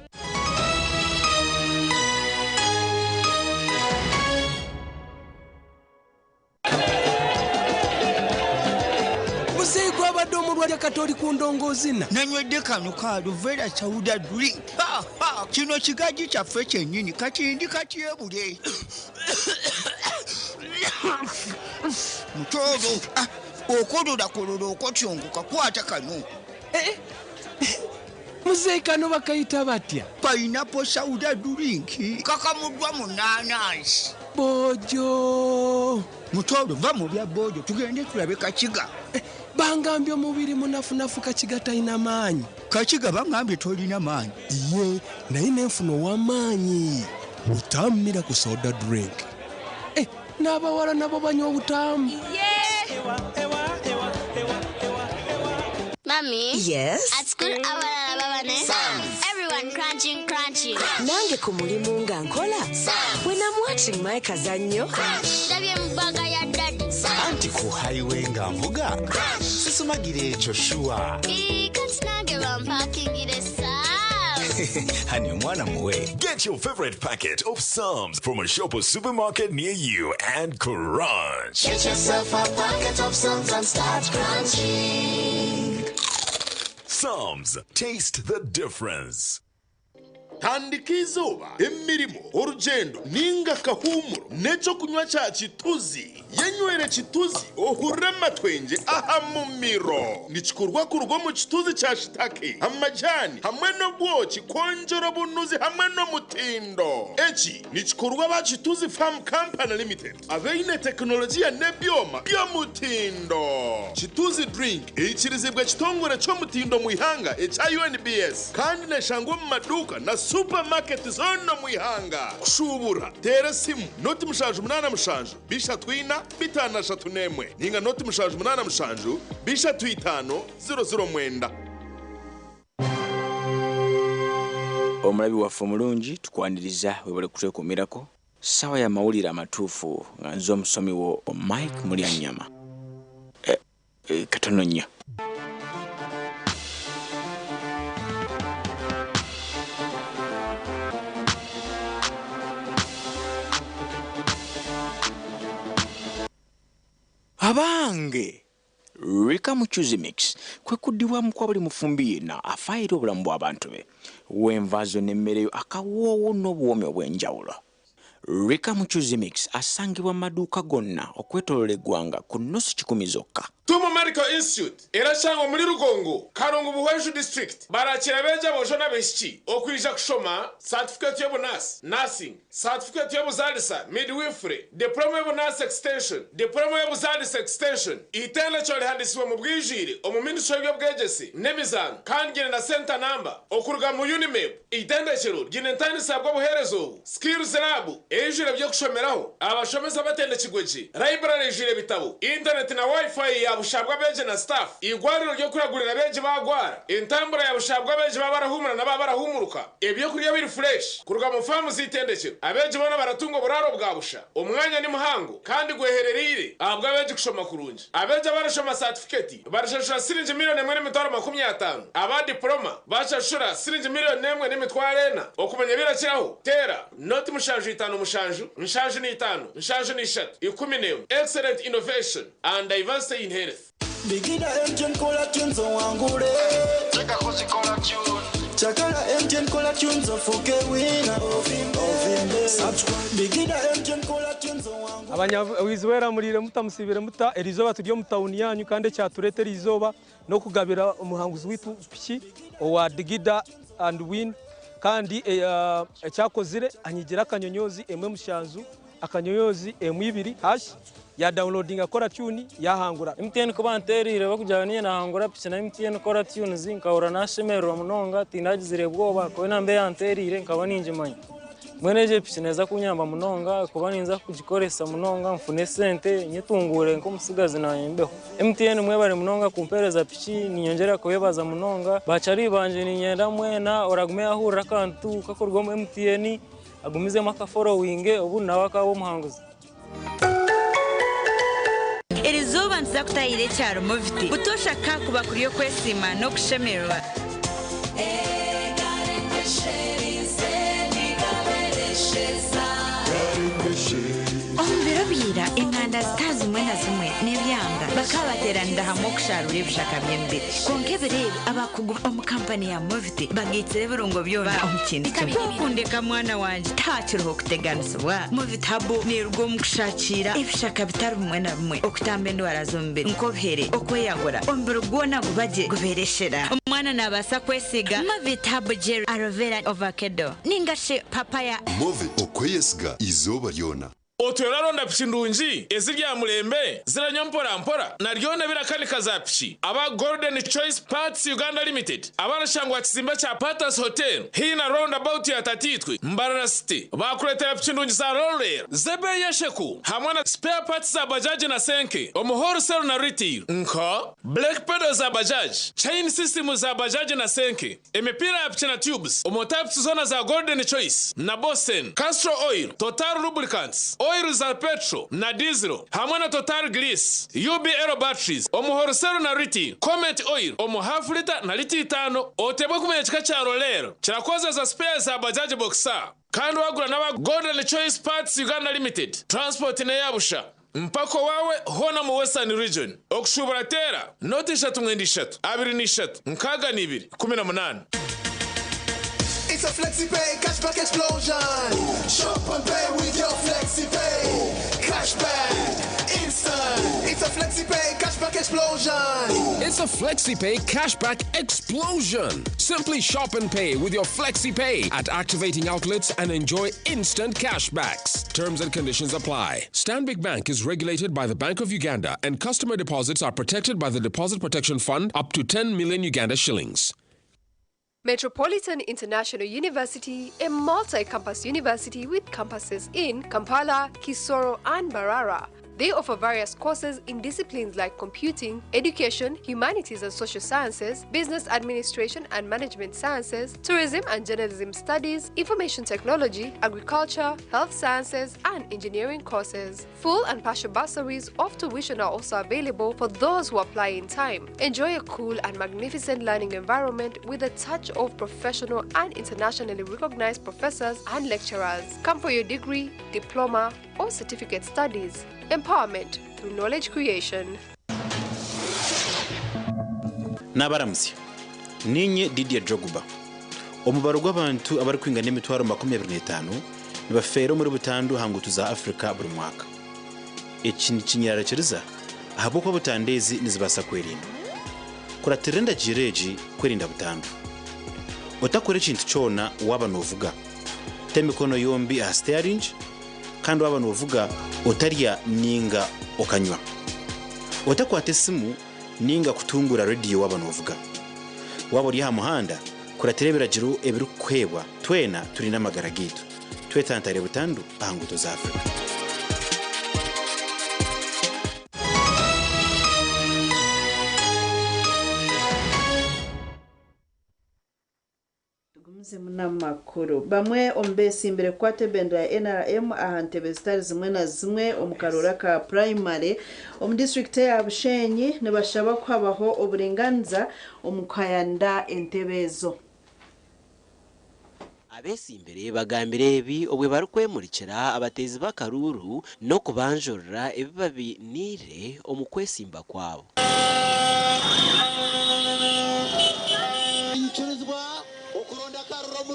Wali katoli kundongozi na nanywedde kano kaalo vera chawuda drink kino kigaji kyaffe kyennyini kakindi katyebule mutolo okolola okotyonguka kwata kano muzeyi kano bakayita batya pineapple soda drink kakamuddwa mu nanansi bojo mutolo va mu bya bojo tugende tulabe kakiga bangambye omubiri munafunafu kakiga talina maanyi kakiga bangambye tolina maanyi iye naye nenfuna ow'amaanyi butammira ku soda drink n'abawala nabo banywa obutamu Mommy? Yes? At school, everyone crunching. Nange ku mulimu nga nkola. When I'm watching my kazanyo. Anti ku highway nga mvuga. Sisumagire ekyo shuwa. Honey, mwana muwe. Get your favorite packet of Psalms from a shop or supermarket near you and crunch. Get yourself a packet of Psalms and start crunching. Psalms, taste the difference. Tandika izuba, emirimo, urugendo, ninga kahumuro, necho kunywa cha chituzi. yanywere kituzi ohurra amatwenge aha mu miro nikikorwa ku rugo mu kituzi cya shitake amajyani hamwe n'obwoki konjora bunuzi hamwe n'omutindo eki nikikorwa ba kituzi farm company limited abeine tekinolojiya n'ebyoma by'omutindo kituzi drink ikirizibwa kitongore cy'omutindo mu ihanga ekya UNBS kandi neshangwa mu maduka na supermarket zono mu ihanga kushubura tera simu noti mushanju munana mushanju bisha twina bitana shatu nemwe ninga noti mushanju munana mushanju bisha twitano 00 mwenda. Omulabi waffe omulungi tukwaniriza webale kutwekumirako sawa ya mawulire amatuufu nga nze omusomi wo Mike Mulyanyama katono nnyo. Abange Rika Muchuzi Mix kwe kudiwamu kwa buli mufumbi na afaire obulamu bw'abantu be wenvazo n'emmere akawoowo n'obuwomi obw'enjawulo. Rika Muchuzi Mix asangibwa maduuka gonna okwetolola eggwanga ku nnusu 10 zokka. Tumu Medical Institute era shango muri Rugongo Karongo Buhweshu District barakira beja bojona beshiki okwija kushoma certificate y'obunasi nursing certificate y'obuzalisa midwifery diploma y'obunasi extension diploma y'obuzalisa extension itende chole handisiwe mu bwijire omu ministry y'obwegesi nemizan kandi na center number okuruga mu Unimap itende chero ginentani sabwo buherezo skills lab ejire byo kushomeraho abashomeza batende kigweji library jire bitabo internet na wifi ya bushabwa beje na staff igwariro ryo kuragurira beje bagwara intambura ya bushabwa beje babarahumura na babarahumuruka ebyo kuriya biri fresh kuruga mu famu zitendekero abeje bona baratunga buraro bwa busha umwanya ni muhango kandi gwehererire abwa beje kushoma kurunje abeje barashoma certificate barashashura sirinje miliyoni 1.50 aba diploma bashashura sirinje miliyoni 1.40 okumenya birakiraho tera not mushanju itano mushanju nshanju ni itano nshanju ni 3 10 excellent innovation and diversity in health. Bigida MTN Cola Tunes wangure Chaka kuzi Cola Tunes Chakala MTN Cola Tunes ofuke wina Ovimbe Subscribe Bigida MTN Cola Tunes wangure Abanyawizwera murire mutamusibire muta erizoba turyo mutawuni yanyu kandi cyaturetera izoba no kugabira umuhanguzi witu piki owa Digida and Win kandi cyakozire anyigira akanyonyozi emwe mushanzu akanyonyozi emwe 2 ya downloading Cola Tune yahangura MTN ko banterire bakujyaniye nahangura pisi na MTN Cola Tune zinkahura nashemero munonga tinagizire bwoba ko nambe yanterire nkaba ninjimanye mweneje pisi neza kunyamba munonga kuba ninza kugikoresa munonga mfune sente nyitungure nko musigazi nanyembeho MTN mwebare munonga kumpereza pisi ninyongera ko yebaza munonga bacari banje ninyenda mwena oragume ahura kantu kakorwamo MTN agumize maka following ubu nawakabo muhanguzi Erizoba nza kutayire cyaro mufite gutosha kakuba kuri yo kwesima no kushemerwa Ombirabira inkanda zitazi umwe na zimwe n'ibyanga bakabateranira hamwe kusharura ibishaka by'embere konkebere abakugu omu company ya Movite bagitsire birungo byona omukindi kundeka mwana wanje takiroho kuteganiswa Movite habo nirwo mukushakira ibishaka bitari umwe na bimwe okutambe ndwara zombere nkohere okweyagura ombiro gwona gubaje gubereshera omwana nabasa kwesiga Movite habo gel aloe vera avocado ningashe papaya Movite okweyesiga izoba ryona Otweraronda piki ndungi ezirya mulembe ziranyompora mpora naryona birakani kazapiki aba Golden Choice Parts Uganda Limited abarashangwa kizimba cha Patas Hotel hina roundabout ya Tatitwe Mbarara City bakuletera piki ndungi za roller zebe yesheku hamwe na spare parts za bajaji na senke omuhoro sell na retail nka black pedals za bajaji chain system za bajaji na senke emipira ya piki na tubes omotypes zona za Golden Choice na Bosen Castro Oil Total Lubricants oil za petrol na diesel hamwe na Total Grease UB Aero Batteries omuhorosero na riti Comet Oil omu half liter na liti 5 otebwe kumenya kika cha roller kirakoza za spares za Bajaj Boxer kandi wagura n'aba Golden Choice Parts Uganda Limited transport ne yabusha mpako wawe hona mu Western Region okushubura tera noti 3 23 nkaga ni 2 18. It's a FlexiPay cashback explosion. Shop and pay with your FlexiPay cashback. cashback explosion. It's a FlexiPay cashback explosion. Simply shop and pay with your FlexiPay at activating outlets and enjoy instant cashbacks. Terms and conditions apply. Stanbic Bank is regulated by the Bank of Uganda, and customer deposits are protected by the Deposit Protection Fund up to 10 million Uganda shillings. Metropolitan International University, a multi-campus university with campuses in Kampala, Kisoro, and Mbarara. They offer various courses in disciplines like computing, education, humanities and social sciences, business administration and management sciences, tourism and journalism studies, information technology, agriculture, health sciences, and engineering courses. Full and partial bursaries of tuition are also available for those who apply in time. Enjoy a cool and magnificent learning environment with a touch of professional and internationally recognized professors and lecturers. Come for your degree, diploma, or certificate studies. Empowerment through knowledge creation. Nabaramsi. Ninye Didier Drogba. Omubaro gw'abantu abari kwinga n'emitwaro 25 nibafera muri butandu hangutu za Afrika buri mwaka. Iki ni kinyararikiriza ahabo ko butandezi nizibasa kwerinda. Kuratirenda jireji kwerinda butandu. Otakore kintu cyona waba novuga. Temikono yombi a steering kandi waba novuga otarya ninga okanywa. Otakwate simu ninga kutungura radio waba novuga. Waba uri ha muhanda kuratirebera jiro ebiru kwebwa twena turi n'amagara gitu. Twetantare butandu ahanguto za Afrika. Munamakuru bamwe ombesi imbere kwate benda ya NRM ahantebe zitari zimwe na zimwe omukarura ka primary omu district ya Bushenyi nibashaba kwabaho oburenganza omukayanda entebezo. Abesi imbere bagambire ebi obwe barukwemurikira abatezi bakaruru no kubanjurira ebibabi nire omukwesimba kwabo.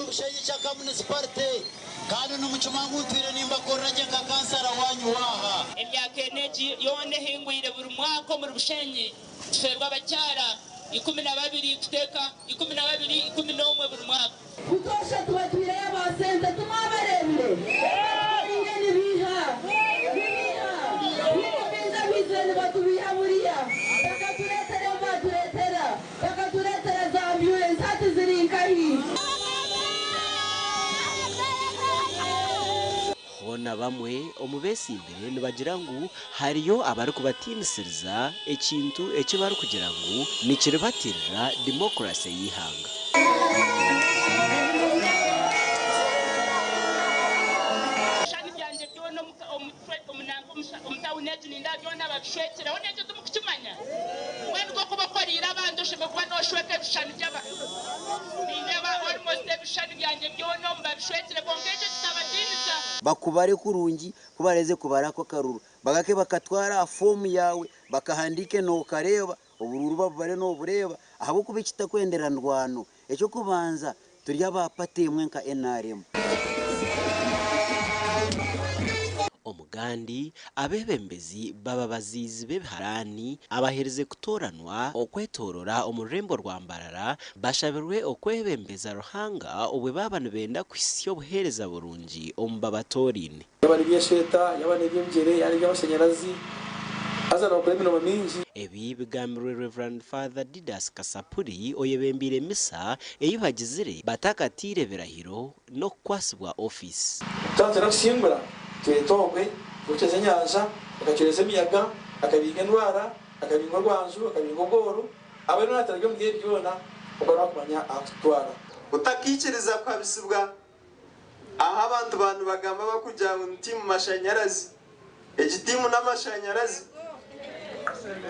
Bushenyi chaka municipality kandi n'umucumangutire nimba koraje nka kansara wanyu waha emyaka eneji yone hingwire buri mwaka muri Bushenyi twebwe abacyara 12 kuteka 12 11 buri mwaka kutosha tubatwire y'abasenze tumabaremire ingene biha biha bizene batubiha muriya bakaturetera bakaturetera za ambulance ati zirinkahi. Bona bamwe omubesi imbere nibagira ngo hariyo abari kubatinisiriza ekintu ecyo bari kugira ngo nikiribatirira demokrasi yihanga. Shani byanje byono omunango omutawunetu nindabyona babishwekera oneje tumukimanya mwene ko kubakorira abandoshe bakwa no shweke bishani byaba nindeba almost ebishani byanje byono mbabishwekere bongeje tutabadinisa bakubare kurungi kubareze kubara ko karuru bagake bakatwara fomu yawe bakahandike no kareba ubururu babare no bureba ahabo kubikita kwendera ndwano echo kubanza turi abapatemwe nka NRM. Omugandi abebembezi baba bazizi bebiharani abahereze kutoranwa okwetorora omurembo rwambarara bashabirwe okwebembeza ruhanga obwe babana benda kwisyo buhereza burungi ombabatorine yabari byesheta yabane byemjere yari byabashanyarazi azana okwemino mingi. Ebi bigamire Reverend Father Didas Kasapuri oyebembire misa eyibagizire batakatire birahiro no kwasibwa office. Tanzana kusimbura twetogwe guteze nyanza akacereza miyaga akabiga ndwara akabingo rwanzu akabingo goro abari nataryo mgiye byona ubara kumanya atwara utakikiriza kwa bisibwa aha abantu bagamba bakujya mu timu mashanyarazi egitimu n'amashanyarazi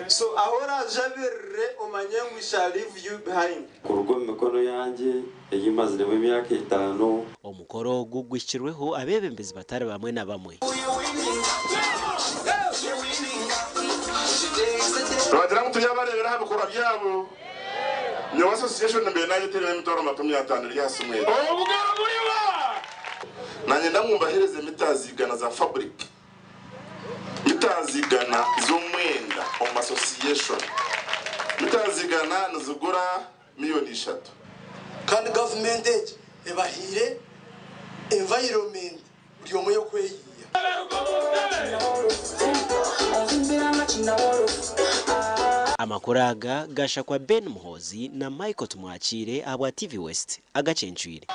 so ahora jabirre umanyengu shall leave you behind kurugo mikono yanjye eyimaze mu myaka 5 omukoro gugwishirweho abebembezi batari bamwe na bamwe. Twagira ngo tuyabarebera habikora byabo nyo association mbe nayo tere mitoro 50 ryasumwe obugaro buriwa nanye ndamumba hereze mitazi gana za fabric mutazigana z'umwenda mu association mutazigana nizigura $3,000,000 kandi government ebahire environment buri yo kweyiya amakuru aga gasha kwa Ben Muhozi na Michael Tumwakire abwa TV West agacencuire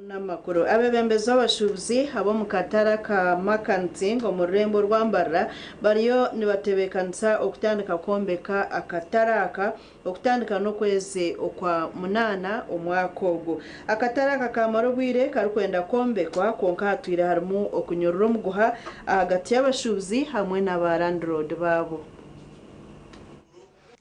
Namakuru abebembezi abashubuzi abo mu katara ka Makanting mu rurembo rw'Ambarra bariyo nibatebekanisa okutandika kombeka akataraka okutandika no kwezi okwa munana omwaka ogwo akataraka ka marubwire karikwenda kombekwa konka hatwire harimu okunyurura omuguha hagati y'abashubuzi hamwe n'aba landlord babo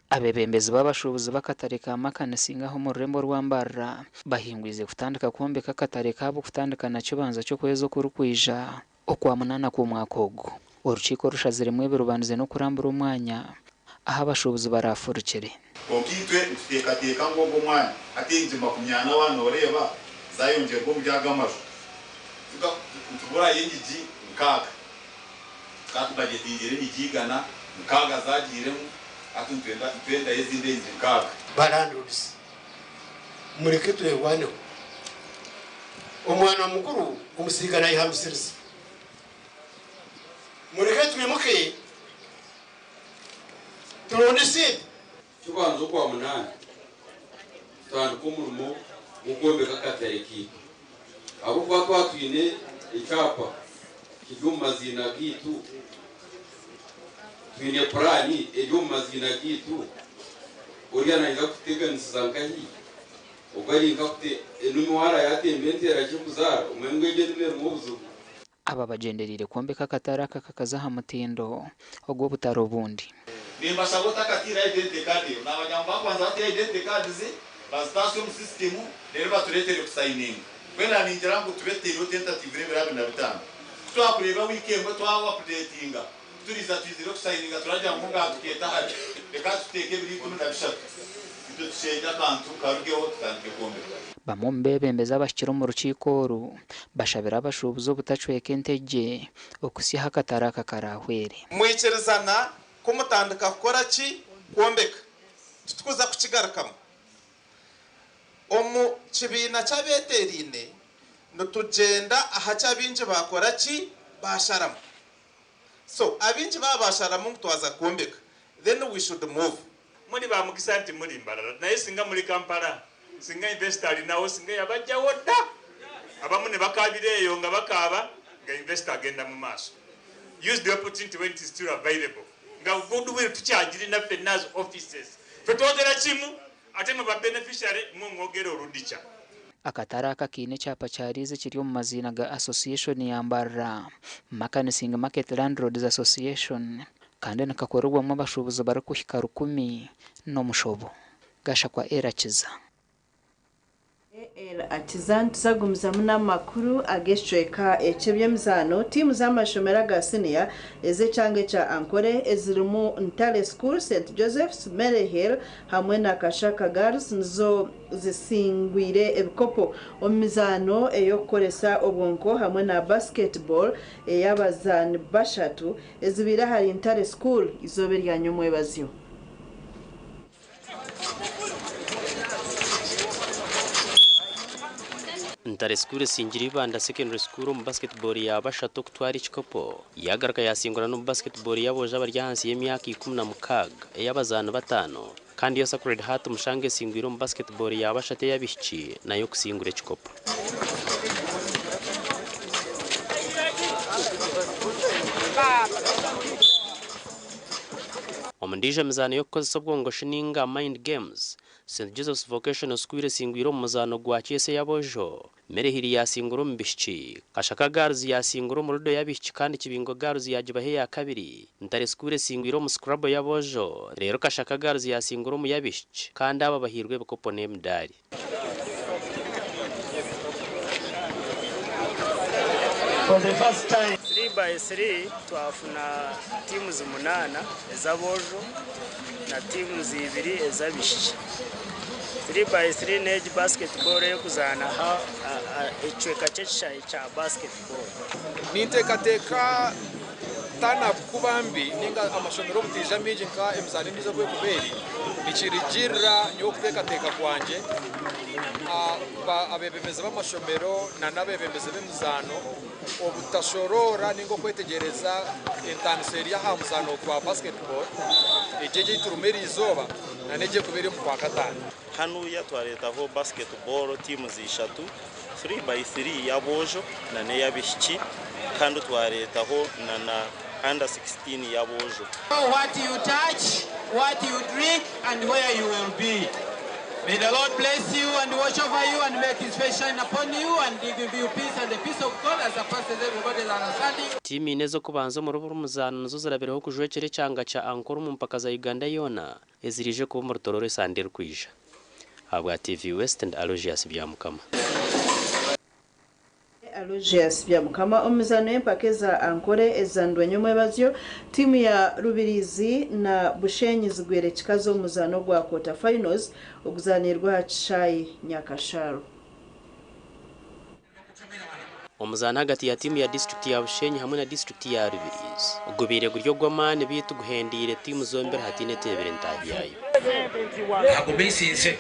abebembezi b'abashubuzi b'akatare ka Makanisinga ho mu rurembo rw'Ambarra bahingwize kutandika kombeka akatare kabo kutandika na kibanza cyo kwezi kurukwija okwa munana ku mwaka ogwo urukiko rushaziremwe birubanze no kurambura umwanya aha abashubuzi barafurukire okitwe tutekateka ngogo mwanya atinze makumyana wano oreba zayongerwa mu byagamasho tubura yingiji nkaga katubagetingire nigigana nkaga zagiremo atutwenda yezinde nkaga balandlords mureke turewaneho omwana mukuru umusigana yihambisiriza mureke twimuke turonese kibanzo kwa munani tandika umurimo ukombeka akatariki abo twatwine icyapa kiri mu mazina gitu twine plani ejo mu mazina gitu uriya nanga kuteganisa nkahi ubari ngakute n'umuhara yatembentera cy'ukuzara umwengege nimero mubuzo aba bagenderire kombeka akataraka kakazaha mutindo ogwo butaro bundi nimba sabota katira identity card n'abanyamba kwanza bati identity card zi bastation system rero baturetere kusigning kwenda ninjira ngo tubetere tentative rero na bitano twakureba weekend twawa updatinga turiza twizire kusigninga turajya mu ngato keta haje reka tuteke biri 13 ibyo tushenja kantu karugeho tutandike kombe bamubebembeza abashikira mu rukiko ru bashabira abashubuzo butacweke intege okusiha akataraka karahwere mwicerezana kumutandika gukora ki kombeka tutukuza kukigarakamo omu kibina cy'abeterine nutugenda aha cyabinje bakora ki basharamo so abinje babasharamo mutwaza kombeka then we should move muri ba mugisanti muri Mbarara naye singa muri Kampala singa investor nawo singa yabajjawo da abamune bakabireyo nga bakaba nga investor agenda mu maso use the opportunity when it is still available nga goodwill tukyagiri na finance offices fetogera kimu ate mu ba beneficiary mu ngogero rudicha akataraka kine cyapa cyarize kiri mu mazina ga association ya Mbarra Makanisinga Market Landlords Association kandi nakakorerwamo abashubuzi barakuhika 10 no mushobo gasha kwa erakiza Atizan tuzagumiza n'amakuru ageshweka eky'ebyemizano timu z'amashomero ga senior ezecyange cya Ankore ezirimu Ntale School St Joseph's Mary Hill hamwe na Kashaka Girls nizo zisingwire ebikopo omizano eyokoresa obwonko hamwe na basketball eyabazani bashatu ezibira hari Ntale School izobe ryanyomwe bazyo Ntare School singiri banda secondary school mu basketball ya bashatu kutwara ikikopo yagaruka yasingura no basketball yaboje abaryansi y'imyaka 16 eyabazana batano kandi yo Sacred Heart mushange singwiro mu basketball ya bashate yabishiki nayo kusingura ikikopo omundije mizano yo kozesa obwongo shininga Mind Games St Joseph's Vocational School singwiro mu muzano gwa cyese yabojo Merehiri yasinguro mbishiki Kashaka Girls yasinguro mu rudo yabishiki kandi kibingo Girls yajibahe ya kabiri Ntare School singwiro mu scrub yabojo rero Kashaka Girls yasinguro mu yabishiki kandi aba bahirwe bukopo nemdari For the first time 3x3 twafuna timu zimunana ezabojo na timu zibiri ezabishiki 3x3 neji basketball yo kuzana ha echweka cha basketball nintekateka tana kubambi ninga amashomero mutija minji nka emzani nizo kwe kuberi nichirijira nyo kutekateka kwanje abebemeze b'amashomero na nabebemeze b'emuzano obutashorora ningo kwetegereza intaniseri ya hamuzano kwa basketball ejeje turumeri izoba na neje kuberi mu kwa katanu hano yatwaretaho basketball team zishatu 3x3 yabojo na ne yabishiki kandi twaretaho na under 16 yabojo. What you touch, what you drink and where you will be. May the Lord bless you and watch over you and make his face shine upon you and give you peace and the peace of God as a person everybody is understanding. Timu ine zo kubanza mu rubu rumuzano nazo zirabereho kujwekere cyanga cha Ankoro mu mpaka za Uganda yona ezirije kuba mu rutorore Sandel kwija. Habwa TV West and Alogias byamukama. Alogias byamukama omuzano empaka za Ankore ezandwe nyuma bazyo timu ya Rubirizi na Bushenyi zigwere kikazo omuzano gwa quarter finals oguzanirwa Chai Nyakasharo. Omuzana hagati ya timu ya district ya Bushenyi hamwe na district ya Rubirizi ugubire guryo gwamane bitu guhendire timu zombe hatine tebere ntahi yayo agubisinse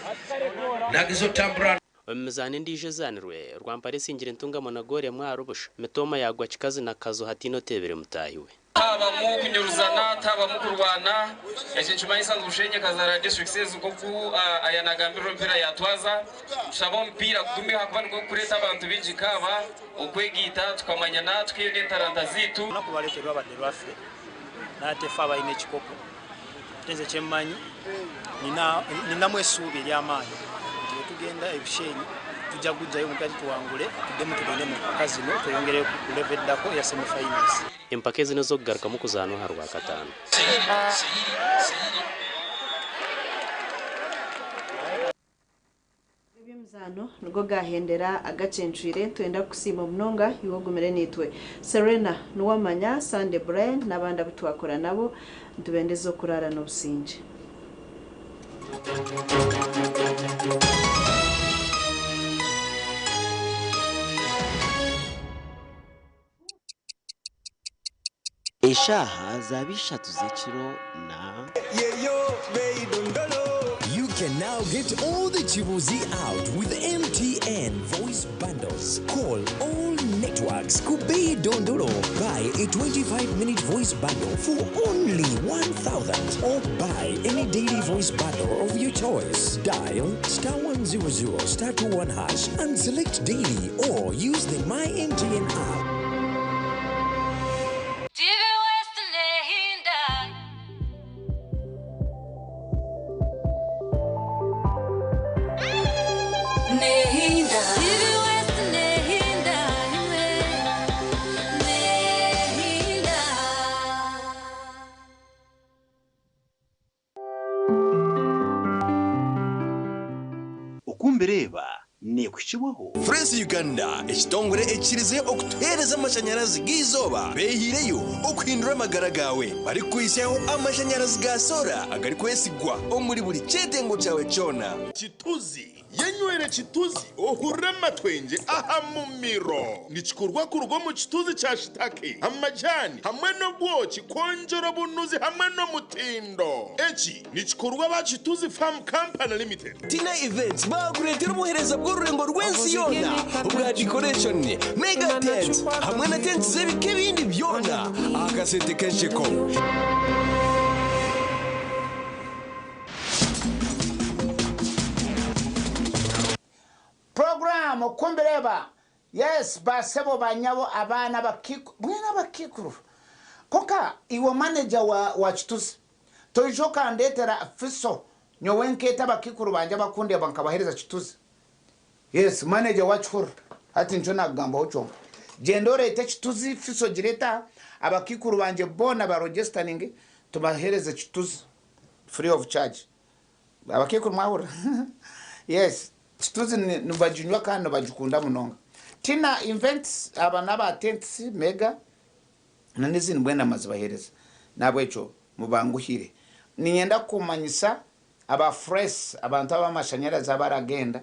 nagizo tambura omuzana ndije zanirwe rwampare singire ntunga monagore mwarubusha metoma yagwa kikazi na kazo hatino tebere mutahiwe haba mu kunyuruzana taba mu kurwana yakinchuma isanzwe Bushenyi kazara district says uko ku ayanagambiro mpira yatwaza shabo mpira kumbe hakubani ko kureta abantu bijikaba okwegita tukamanya natwe n'intaranta zitu nakubaleterwa abaderwafe natefa bayine kikopo tenze chemanyi nina mwesubi ly'amaanyi tugenda ebishenyi tujja kujjayo mukati tuwangule tugende mu kazino tuyongere ku level dako ya semi finals empaka zino zo kugaruka mu kuzano harwa katano Mzano nugo gahendera agacencwire twenda kusima munonga yogumere nitwe Serena nuwamanya Sunday Brian nabanda bitwakora nabo ntubendeze kurara no businje. Eshaha zabishatu zechiro na You can now get all the Chibuzi out with MTN voice bundles. Call all networks. Kubei Dondolo. Buy a 25-minute voice bundle for only 1,000 or buy any daily voice bundle of your choice. Dial *100 *21# and select daily or use the My MTN app. Ukumbereba nekushiwaho Fresh Uganda ekitongore ekirize okutereza amashanyarazi gizoba behireyo okuhindura amagara gawe bari kwisaho amashanyarazi ga sola agari kwesigwa omuri buri cyetengo cyawe cyona Chituzi yenywere Chituzi ohurra matwenje aha mumiro nichikurwa kurugo mu Chituzi cha Shitake amajani hamwe no bwoki konjoro bunuzi hamwe no mutindo eki nichikurwa ba Chituzi Farm Company Limited Tina Events baguretera umuhereza bw'ururengo rwensi yona ubwa decoration mega tent hamwe na tent zebike bindi byona akasete kensheko Program kumbereba yes basebo banyabo abana bakikuru koka iwo manager wa Chituzi toijoka ndetera fiso nyowenketa bakikuru banje bakunde bankabahereza Chituzi yes manager wa Chikuru ati njona gamba ucho gendore ite Chituzi fiso jireta abakikuru banje bona ba registering tubahereza Chituzi free of charge abakikuru mahura yes Chituzi nubajinywa kandi bajikunda munonga tina events abana ba tents mega nanizini bwena mazibahereza nabwecho mubanguhire ninyenda kumanyisa aba fresh abantu abamashanyarazi abaragenda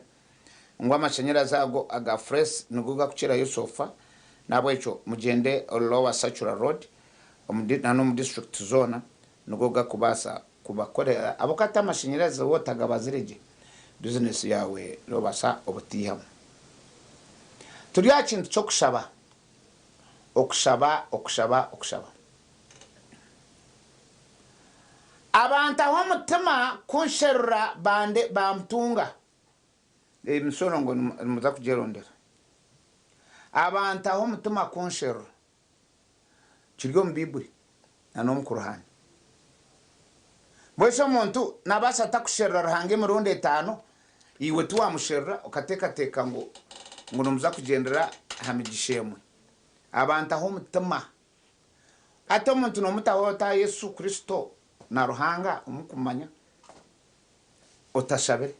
ngo amashanyarazi ago aga fresh nuguga kuchira yo sofa nabo echo mugende lower Sachura road nano mu district zone nuguga kubasa kubakorera abokata amashanyarazi wotaga bazireje business yawe robasa obutihamu turi yakintu cyo kushaba okushaba abantu aho mutima kunsherura bande bamtunga imisono ngo muza kugerondera abantu aho mutima kunsherura kiryo mbiburi nano mukuruhani bwese umuntu nabasa takusherura ruhange mu rundi 5 iwe tu wamusherura ukateka ngo numuza kugendera hamigishemwe abantu aho mutima ato muntu no mutahota Yesu Kristo na ruhanga umukumanya otashabere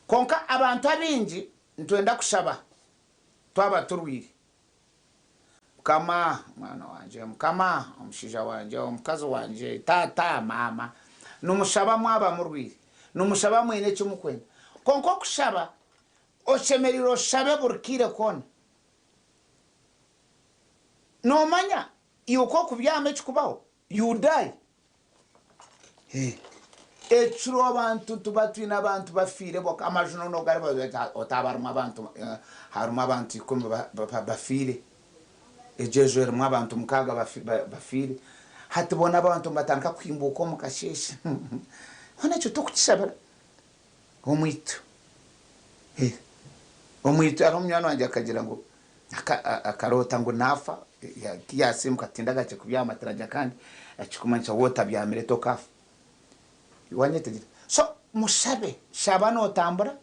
konka abantu abinji ntwenda kushaba twaba turwiri kama mwana wanje kama umushija wanje umukazi wanje tata mama numushaba mwaba murwiri numushaba mwene cyumukwenda konko kushaba oshemeriro shabe burkire kona no manya yuko kubyame cyukubaho you die echuro abantu tubatwina abantu bafire boka amajuno no garba otabaruma abantu haruma abantu ikumba bafire ejejo erumwa abantu mukaga bafire hatubona abantu batanka kwimbuko mukasheshe hone cyo tukishabara omwitu omwitu arumyana wanje akagira ngo akarota ngo nafa yasimu katinda gace kubyamatarajya kandi akikumanya wota byamire tokafa iwanyetegera so mushabe shabano otambura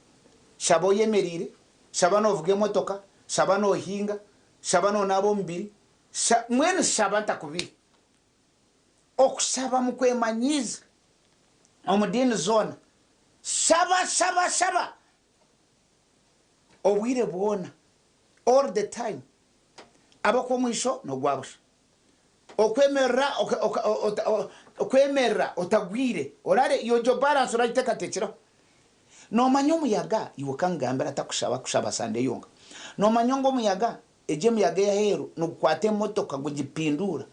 shabo yemerire shabano vuge motoka shabano hinga shabano nabo mbiri mwene shabanta kubi okushaba mukwemanyiza omudini zona shaba obwire bwona all the time abako mwisho no gwabusha okwemera otagwire orare yojo balance urayiteka tekera no manyo muyaga iwokangambira atakushaba sande yonga no manyongo muyaga eje muyaga ya heru no kwate motoka gugipindura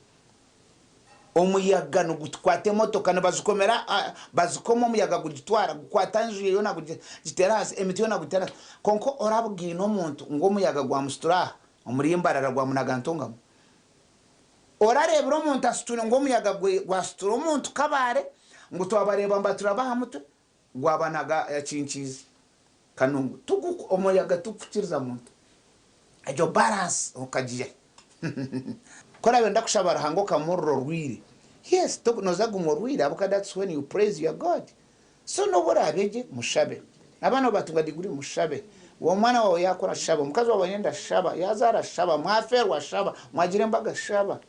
omuyaga no gutwate motoka na bazukomera bazukoma muyaga gugitwara gukwatanjuje yona gugiterase emitiyo na gutera konko orabugire no muntu ngo muyaga gwa mustura omurimbarara gwa munagantonga orareba umuntu asitune ngo muyaga gwa stura umuntu kabare ngo twabareba mbatura bahamutwe gwabanaga yacinchizi kanungu tugu omuyaga tukukiriza muntu ajo balance okajiye kora wenda kushabara hango kamurro rwiri yes nozaga umurwiri abuka that's when you praise your God so no borabeje mushabe abana batunga diguri mushabe wo mwana wawe yakora shaba mukazi wawe yenda shaba yazara shaba mwaferwa shaba mwagire mbaga shaba